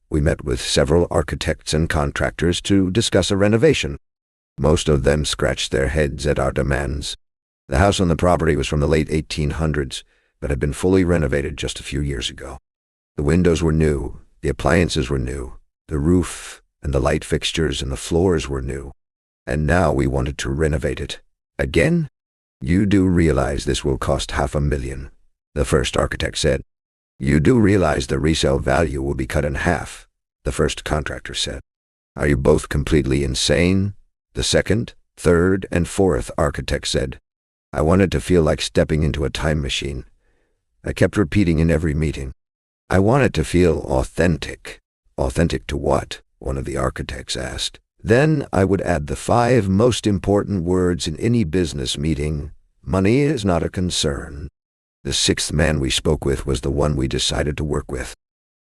we met with several architects and contractors to discuss a renovation. Most of them scratched their heads at our demands. The house on the property was from the late 1800s, but had been fully renovated just a few years ago. The windows were new, the appliances were new, the roof and the light fixtures and the floors were new. And now we wanted to renovate it. Again? You do realize this will cost $500,000, the first architect said. You do realize the resale value will be cut in half, the first contractor said. Are you both completely insane? The second, third, and fourth architect said. I wanted to feel like stepping into a time machine. I kept repeating in every meeting. I wanted to feel authentic. Authentic to what? One of the architects asked. Then I would add the 5 most important words in any business meeting. Money is not a concern. The 6th man we spoke with was the one we decided to work with.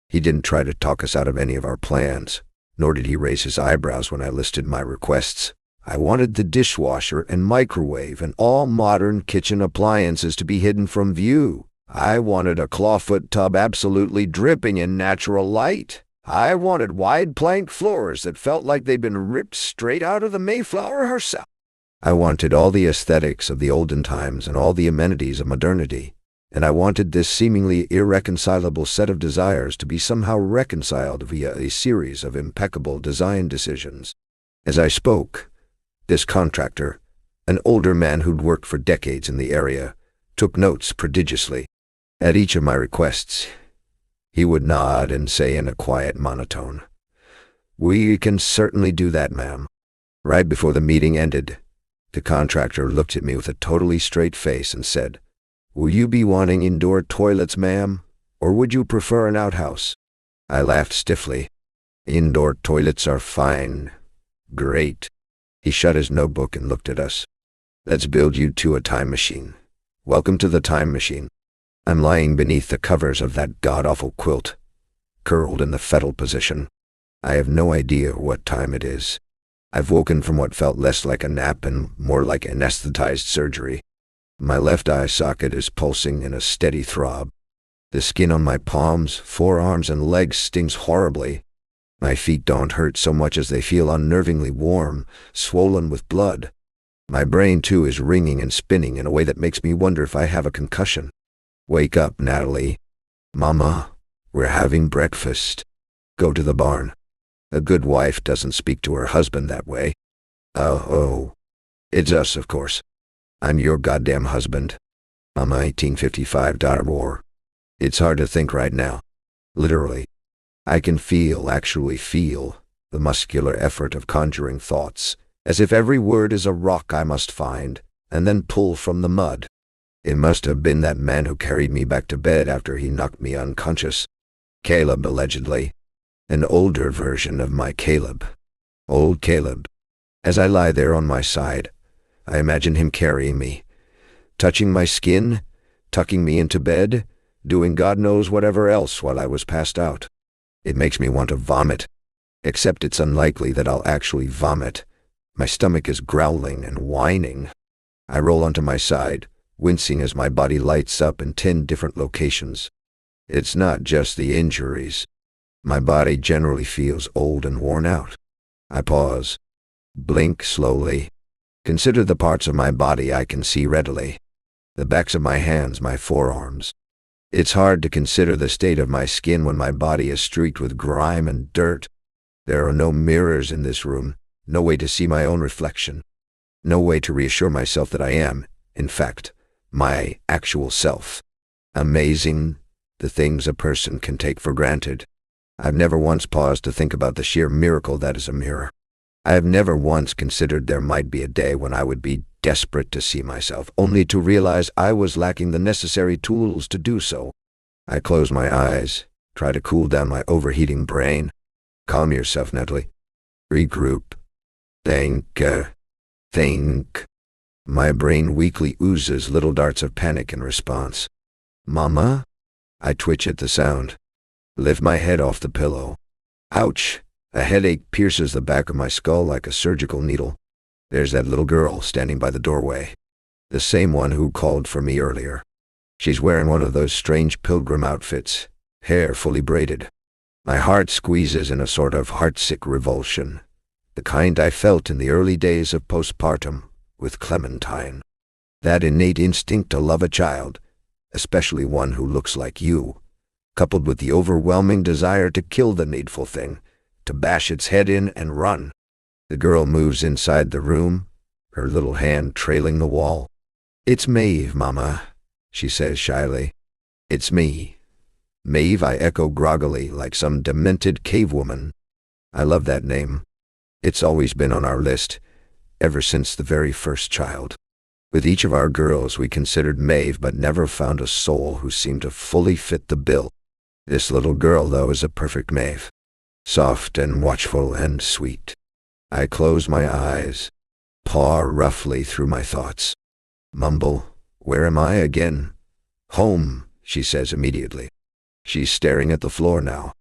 He didn't try to talk us out of any of our plans, nor did he raise his eyebrows when I listed my requests. I wanted the dishwasher and microwave and all modern kitchen appliances to be hidden from view. I wanted a clawfoot tub absolutely dripping in natural light. I wanted wide plank floors that felt like they'd been ripped straight out of the Mayflower herself. I wanted all the aesthetics of the olden times and all the amenities of modernity. And I wanted this seemingly irreconcilable set of desires to be somehow reconciled via a series of impeccable design decisions. As I spoke, this contractor, an older man who'd worked for decades in the area, took notes prodigiously. At each of my requests, he would nod and say in a quiet monotone, "We can certainly do that, ma'am." Right before the meeting ended, the contractor looked at me with a totally straight face and said, "Will you be wanting indoor toilets, ma'am, or would you prefer an outhouse?" I laughed stiffly. "Indoor toilets are fine. Great." He shut his notebook and looked at us. "Let's build you 2 a time machine. Welcome to the time machine." I'm lying beneath the covers of that god-awful quilt, curled in the fetal position. I have no idea what time it is. I've woken from what felt less like a nap and more like anesthetized surgery. My left eye socket is pulsing in a steady throb. The skin on my palms, forearms, and legs stings horribly. My feet don't hurt so much as they feel unnervingly warm, swollen with blood. My brain, too, is ringing and spinning in a way that makes me wonder if I have a concussion. "Wake up, Natalie." "Mama, we're having breakfast." "Go to the barn." A good wife doesn't speak to her husband that way. Oh, it's us, of course. I'm your goddamn husband. Mama 1855.war. It's hard to think right now. Literally. I can actually feel, the muscular effort of conjuring thoughts, as if every word is a rock I must find, and then pull from the mud. It must have been that man who carried me back to bed after he knocked me unconscious. Caleb, allegedly. An older version of my Caleb. Old Caleb. As I lie there on my side, I imagine him carrying me, touching my skin, tucking me into bed, doing God knows whatever else while I was passed out. It makes me want to vomit, except it's unlikely that I'll actually vomit. My stomach is growling and whining. I roll onto my side, wincing as my body lights up in 10 different locations. It's not just the injuries. My body generally feels old and worn out. I pause, blink slowly, consider the parts of my body I can see readily. The backs of my hands, my forearms. It's hard to consider the state of my skin when my body is streaked with grime and dirt. There are no mirrors in this room, no way to see my own reflection, no way to reassure myself that I am, in fact, my actual self. Amazing, the things a person can take for granted. I've never once paused to think about the sheer miracle that is a mirror. I have never once considered there might be a day when I would be desperate to see myself, only to realize I was lacking the necessary tools to do so. I close my eyes, try to cool down my overheating brain. Calm yourself, Natalie. Regroup. Think. My brain weakly oozes little darts of panic in response. "Mama?" I twitch at the sound. Lift my head off the pillow. Ouch! A headache pierces the back of my skull like a surgical needle. There's that little girl standing by the doorway. The same one who called for me earlier. She's wearing one of those strange pilgrim outfits, hair fully braided. My heart squeezes in a sort of heartsick revulsion, the kind I felt in the early days of postpartum with Clementine. That innate instinct to love a child, especially one who looks like you, coupled with the overwhelming desire to kill the needful thing, to bash its head in and run. The girl moves inside the room, her little hand trailing the wall. "It's Maeve, Mama," she says shyly. "It's me." Maeve, I echo groggily, like some demented cave woman. I love that name. It's always been on our list, ever since the very first child. With each of our girls, we considered Maeve, but never found a soul who seemed to fully fit the bill. This little girl, though, is a perfect Maeve. Soft and watchful and sweet. I close my eyes, paw roughly through my thoughts. Mumble, "Where am I again?" "Home," she says immediately. She's staring at the floor now.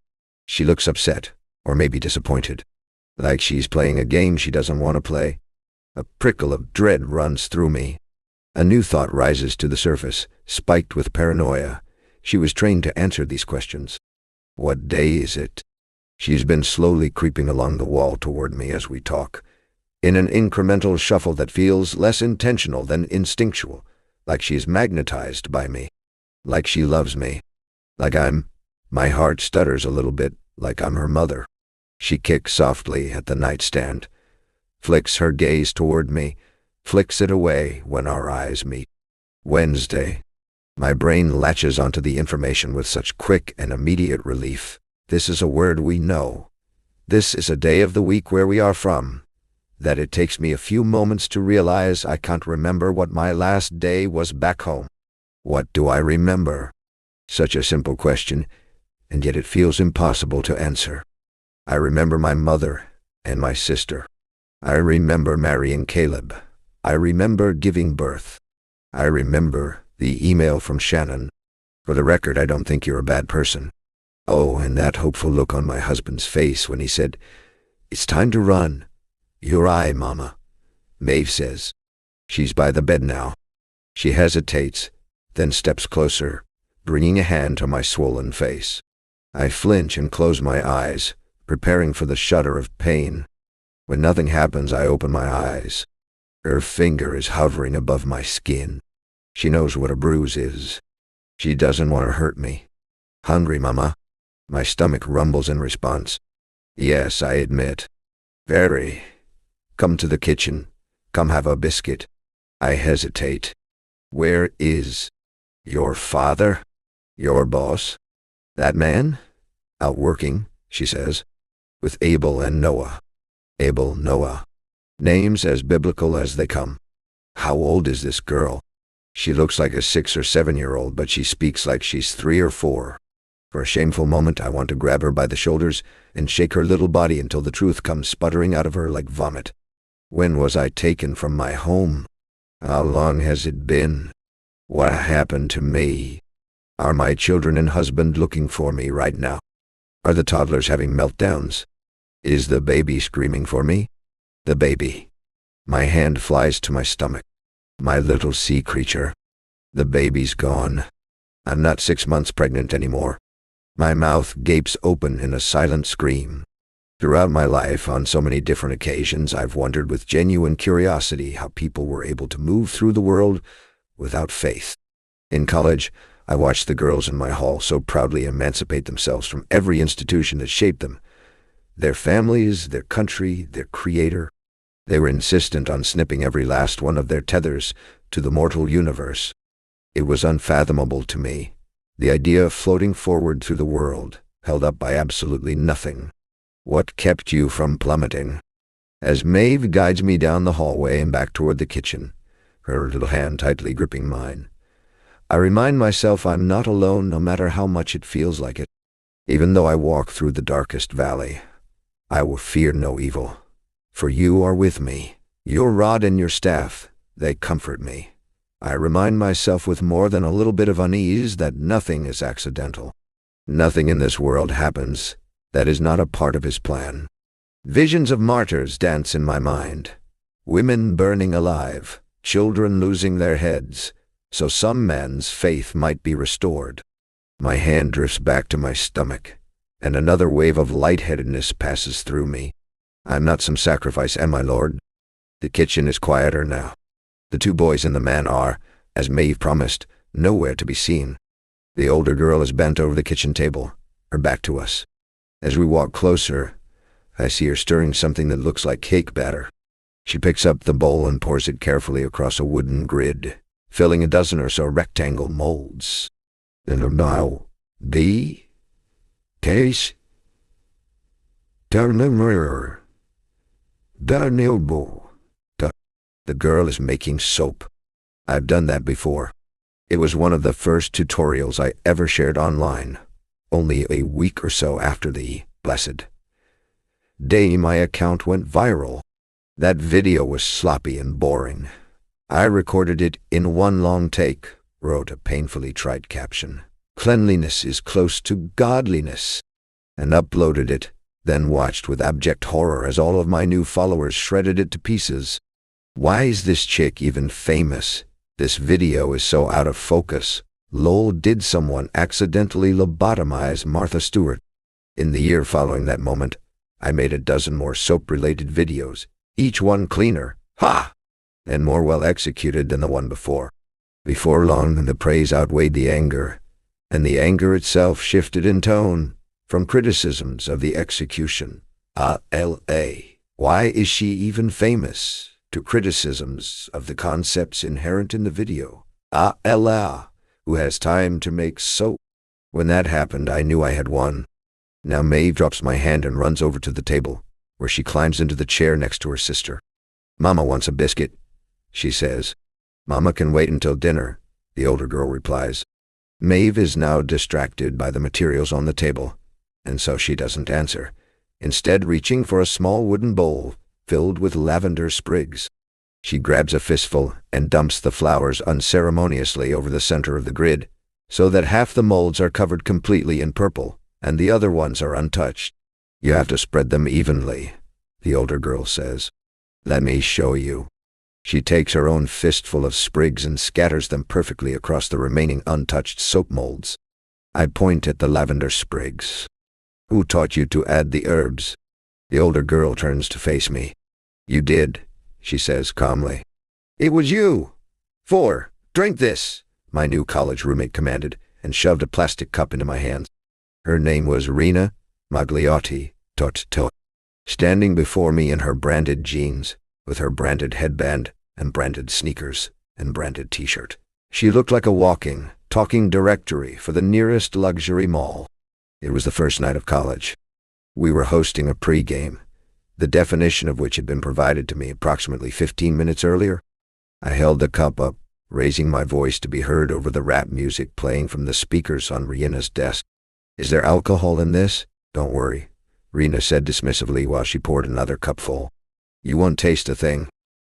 She looks upset, or maybe disappointed. Like she's playing a game she doesn't want to play. A prickle of dread runs through me. A new thought rises to the surface, spiked with paranoia. She was trained to answer these questions. What day is it? She's been slowly creeping along the wall toward me as we talk, in an incremental shuffle that feels less intentional than instinctual, like she's magnetized by me, like she loves me, like my heart stutters a little bit, like I'm her mother. She kicks softly at the nightstand, flicks her gaze toward me, flicks it away when our eyes meet. Wednesday. My brain latches onto the information with such quick and immediate relief. This is a word we know. This is a day of the week where we are from, that it takes me a few moments to realize I can't remember what my last day was back home. What do I remember? Such a simple question, and yet it feels impossible to answer. I remember my mother and my sister. I remember marrying Caleb. I remember giving birth. I remember the email from Shannon. For the record, I don't think you're a bad person. Oh, and that hopeful look on my husband's face when he said, "It's time to run." "You're right, Mama," Maeve says. She's by the bed now. She hesitates, then steps closer, bringing a hand to my swollen face. I flinch and close my eyes, preparing for the shudder of pain. When nothing happens, I open my eyes. Her finger is hovering above my skin. She knows what a bruise is. She doesn't want to hurt me. "Hungry, Mama?" My stomach rumbles in response. "Yes, I admit. Very. Come to the kitchen. Come have a biscuit." I hesitate. "Where is your father? Your boss? That man?" "Out working," she says. "With Abel and Noah." Abel, Noah. Names as biblical as they come. How old is this girl? She looks like a 6 or 7-year-old, but she speaks like she's 3 or 4. For a shameful moment, I want to grab her by the shoulders and shake her little body until the truth comes sputtering out of her like vomit. When was I taken from my home? How long has it been? What happened to me? Are my children and husband looking for me right now? Are the toddlers having meltdowns? Is the baby screaming for me? The baby. My hand flies to my stomach. My little sea creature. The baby's gone. I'm not 6 months pregnant anymore. My mouth gapes open in a silent scream. Throughout my life, on so many different occasions, I've wondered with genuine curiosity how people were able to move through the world without faith. In college, I watched the girls in my hall so proudly emancipate themselves from every institution that shaped them. Their families, their country, their creator. They were insistent on snipping every last one of their tethers to the mortal universe. It was unfathomable to me, the idea of floating forward through the world, held up by absolutely nothing. What kept you from plummeting? As Maeve guides me down the hallway and back toward the kitchen, her little hand tightly gripping mine, I remind myself I'm not alone no matter how much it feels like it. Even though I walk through the darkest valley, I will fear no evil, for you are with me. Your rod and your staff, they comfort me. I remind myself with more than a little bit of unease that nothing is accidental. Nothing in this world happens that is not a part of his plan. Visions of martyrs dance in my mind. Women burning alive, children losing their heads, so some man's faith might be restored. My hand drifts back to my stomach, and another wave of lightheadedness passes through me. I'm not some sacrifice, am I, Lord? The kitchen is quieter now. The 2 boys and the man are, as Maeve promised, nowhere to be seen. The older girl is bent over the kitchen table, her back to us. As we walk closer, I see her stirring something that looks like cake batter. She picks up the bowl and pours it carefully across a wooden grid, filling a dozen or so rectangle molds. And now, the case, turn the mirror, the elbow. The girl is making soap. I've done that before. It was one of the first tutorials I ever shared online, only a week or so after the blessed day my account went viral. That video was sloppy and boring. I recorded it in one long take, wrote a painfully trite caption, "Cleanliness is close to godliness," and uploaded it, then watched with abject horror as all of my new followers shredded it to pieces. Why is this chick even famous? This video is so out of focus. Lol, did someone accidentally lobotomize Martha Stewart? In the year following that moment, I made a dozen more soap-related videos, each one cleaner, and more well-executed than the one before. Before long, the praise outweighed the anger, and the anger itself shifted in tone from criticisms of the execution. Why is she even famous? To criticisms of the concepts inherent in the video. Who has time to make soap? When that happened, I knew I had won. Now Maeve drops my hand and runs over to the table, where she climbs into the chair next to her sister. "Mama wants a biscuit," she says. "Mama can wait until dinner," the older girl replies. Maeve is now distracted by the materials on the table, and so she doesn't answer, instead reaching for a small wooden bowl filled with lavender sprigs. She grabs a fistful and dumps the flowers unceremoniously over the center of the grid, so that half the molds are covered completely in purple, and the other ones are untouched. "You have to spread them evenly," the older girl says. "Let me show you." She takes her own fistful of sprigs and scatters them perfectly across the remaining untouched soap molds. I point at the lavender sprigs. "Who taught you to add the herbs?" The older girl turns to face me. "You did," she says calmly. "It was you. Drink this," my new college roommate commanded, and shoved a plastic cup into my hands. Her name was Rena Magliotti Tot. Standing before me in her branded jeans, with her branded headband and branded sneakers and branded t-shirt, she looked like a walking, talking directory for the nearest luxury mall. It was the first night of college. We were hosting a pre-game, the definition of which had been provided to me approximately 15 minutes earlier. I held the cup up, raising my voice to be heard over the rap music playing from the speakers on Rena's desk. "Is there alcohol in this?" "Don't worry," Rena said dismissively while she poured another cupful. "You won't taste a thing."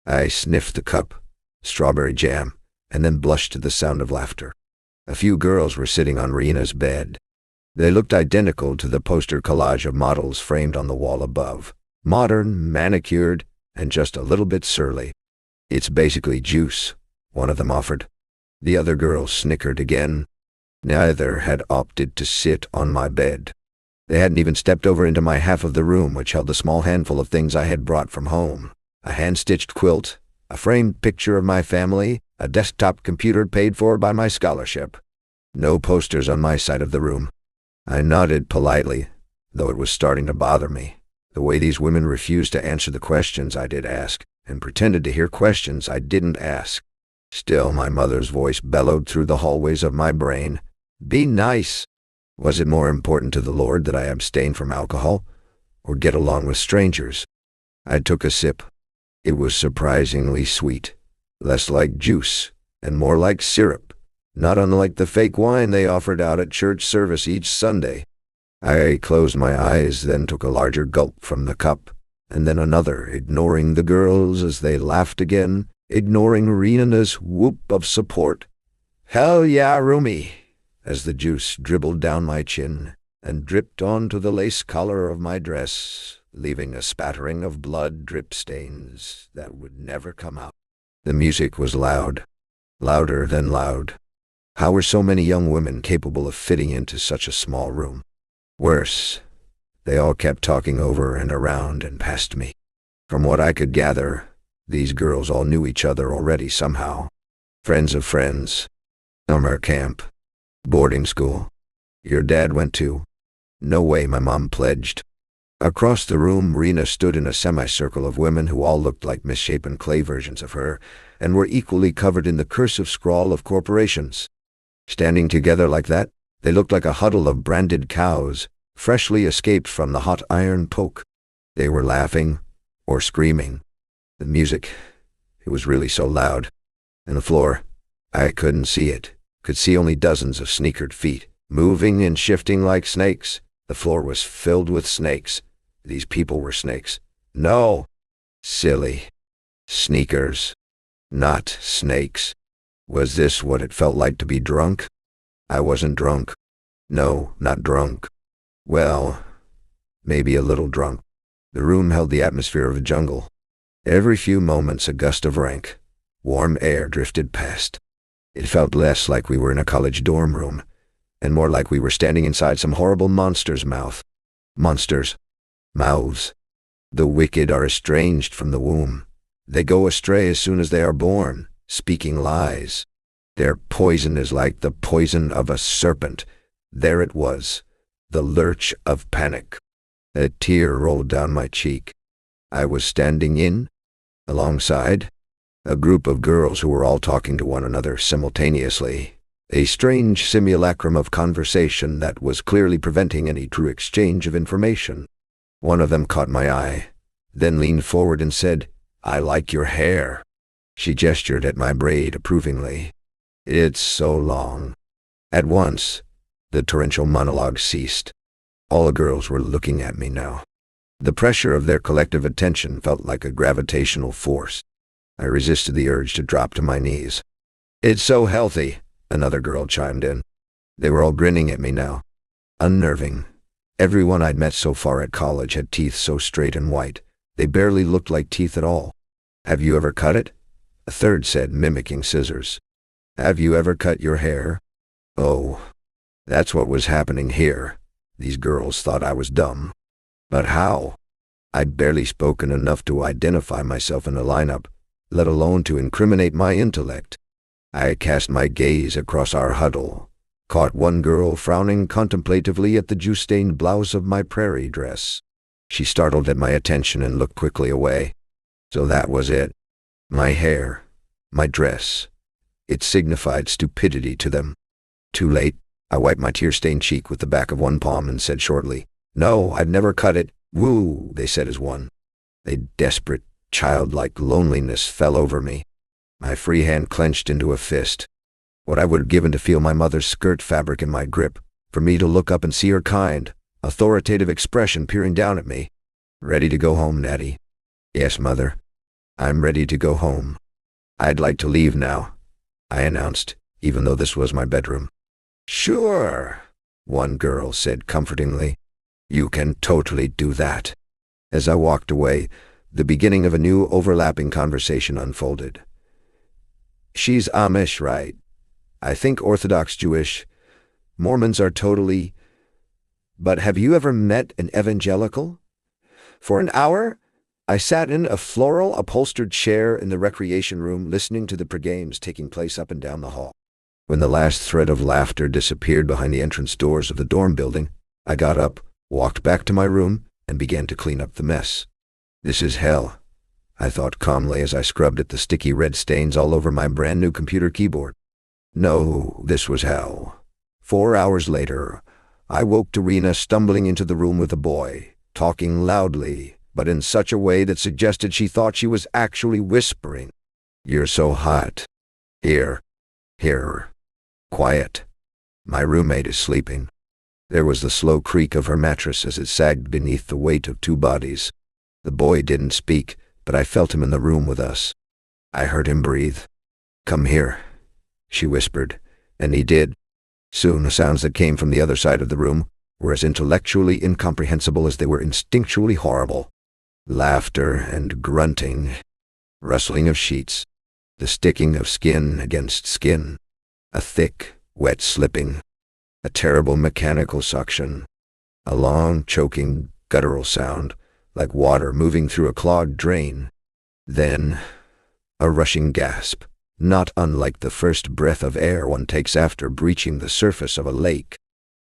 I sniffed the cup, strawberry jam, and then blushed to the sound of laughter. A few girls were sitting on Rena's bed. They looked identical to the poster collage of models framed on the wall above. Modern, manicured, and just a little bit surly. "It's basically juice," one of them offered. The other girls snickered again. Neither had opted to sit on my bed. They hadn't even stepped over into my half of the room, which held the small handful of things I had brought from home. A hand-stitched quilt, a framed picture of my family, a desktop computer paid for by my scholarship. No posters on my side of the room. I nodded politely, though it was starting to bother me. The way these women refused to answer the questions I did ask, and pretended to hear questions I didn't ask. Still, my mother's voice bellowed through the hallways of my brain. "Be nice." Was it more important to the Lord that I abstain from alcohol, or get along with strangers? I took a sip. It was surprisingly sweet, less like juice, and more like syrup, not unlike the fake wine they offered out at church service each Sunday. I closed my eyes, then took a larger gulp from the cup, and then another, ignoring the girls as they laughed again, ignoring Rena's whoop of support. "Hell yeah, Rumi," as the juice dribbled down my chin and dripped onto the lace collar of my dress, leaving a spattering of blood drip stains that would never come out. The music was loud, louder than loud. How were so many young women capable of fitting into such a small room? Worse, they all kept talking over and around and past me. From what I could gather, these girls all knew each other already somehow. Friends of friends. Summer camp. Boarding school. Your dad went to? No way, my mom pledged. Across the room, Rena stood in a semicircle of women who all looked like misshapen clay versions of her, and were equally covered in the cursive scrawl of corporations. Standing together like that, they looked like a huddle of branded cows, freshly escaped from the hot iron poke. They were laughing, or screaming. The music, it was really so loud. And the floor, I couldn't see it. Could see only dozens of sneakered feet, moving and shifting like snakes. The floor was filled with snakes. These people were snakes. No. Silly. Sneakers. Not snakes. Was this what it felt like to be drunk? I wasn't drunk. No, not drunk. Well, maybe a little drunk. The room held the atmosphere of a jungle. Every few moments a gust of rank, warm air drifted past. It felt less like we were in a college dorm room, and more like we were standing inside some horrible monster's mouth. Monsters. Mouths. The wicked are estranged from the womb. They go astray as soon as they are born, speaking lies. Their poison is like the poison of a serpent. There it was, the lurch of panic. A tear rolled down my cheek. I was standing alongside, a group of girls who were all talking to one another simultaneously. A strange simulacrum of conversation that was clearly preventing any true exchange of information. One of them caught my eye, then leaned forward and said, "I like your hair." She gestured at my braid approvingly. "It's so long." At once, the torrential monologue ceased. All the girls were looking at me now. The pressure of their collective attention felt like a gravitational force. I resisted the urge to drop to my knees. "It's so healthy," another girl chimed in. They were all grinning at me now. Unnerving. Everyone I'd met so far at college had teeth so straight and white, they barely looked like teeth at all. "Have you ever cut it?" a third said, mimicking scissors. "Have you ever cut your hair?" Oh, that's what was happening here. These girls thought I was dumb. But how? I'd barely spoken enough to identify myself in a lineup, let alone to incriminate my intellect. I cast my gaze across our huddle, caught one girl frowning contemplatively at the juice-stained blouse of my prairie dress. She startled at my attention and looked quickly away. So that was it. My hair, my dress. It signified stupidity to them. Too late. I wiped my tear-stained cheek with the back of one palm and said shortly, "No, I've never cut it." "Woo," they said as one. A desperate, childlike loneliness fell over me. My free hand clenched into a fist. What I would have given to feel my mother's skirt fabric in my grip, for me to look up and see her kind, authoritative expression peering down at me. "Ready to go home, Natty?" "Yes, Mother. I'm ready to go home." "I'd like to leave now," I announced, even though this was my bedroom. "Sure," one girl said comfortingly. "You can totally do that." As I walked away, the beginning of a new overlapping conversation unfolded. "She's Amish, right? I think Orthodox Jewish. Mormons are totally... But have you ever met an evangelical?" For an hour, I sat in a floral upholstered chair in the recreation room listening to the pregames taking place up and down the hall. When the last thread of laughter disappeared behind the entrance doors of the dorm building, I got up, walked back to my room, and began to clean up the mess. "This is hell," I thought calmly as I scrubbed at the sticky red stains all over my brand-new computer keyboard. No, this was hell. 4 hours later, I woke to Rena stumbling into the room with a boy, talking loudly, but in such a way that suggested she thought she was actually whispering. "You're so hot. Here. Quiet. My roommate is sleeping." There was the slow creak of her mattress as it sagged beneath the weight of two bodies. The boy didn't speak, but I felt him in the room with us. I heard him breathe. "Come here," she whispered, and he did. Soon the sounds that came from the other side of the room were as intellectually incomprehensible as they were instinctually horrible. Laughter and grunting, rustling of sheets, the sticking of skin against skin, a thick, wet slipping, a terrible mechanical suction, a long, choking, guttural sound, like water moving through a clogged drain. Then, a rushing gasp, not unlike the first breath of air one takes after breaching the surface of a lake.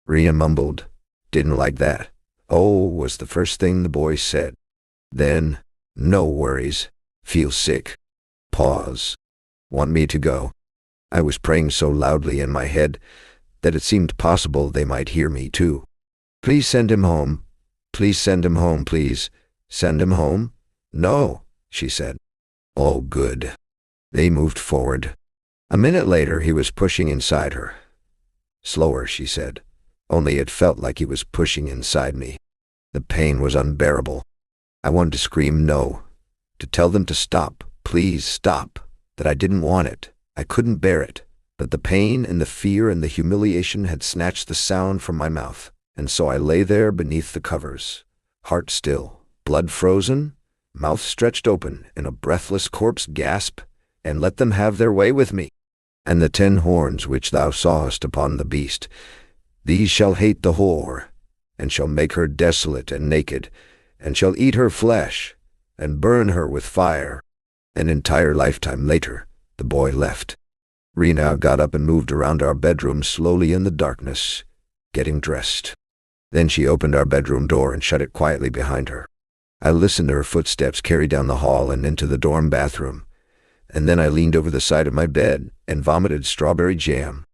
Rhea mumbled, "Didn't like that." "Oh," was the first thing the boy said. Then, "No worries. Feel sick." Pause. "Want me to go?" I was praying so loudly in my head that it seemed possible they might hear me too. "Please send him home. Please send him home, please. Send him home?" "No," she said. "Oh, good." They moved forward, A minute later, he was pushing inside her. Slower, she said, only it felt like he was pushing inside me. The pain was unbearable. I wanted to scream no, to tell them to stop, please stop, that I didn't want it. I couldn't bear it. But the pain and the fear and the humiliation had snatched the sound from my mouth, and so I lay there beneath the covers, heart still, blood frozen, mouth stretched open in a breathless corpse gasp, and let them have their way with me. And the 10 horns which thou sawest upon the beast, these shall hate the whore, and shall make her desolate and naked, and shall eat her flesh, and burn her with fire. An entire lifetime later, the boy left. Rena got up and moved around our bedroom slowly in the darkness, getting dressed. Then she opened our bedroom door and shut it quietly behind her. I listened to her footsteps carry down the hall and into the dorm bathroom, and then I leaned over the side of my bed and vomited strawberry jam.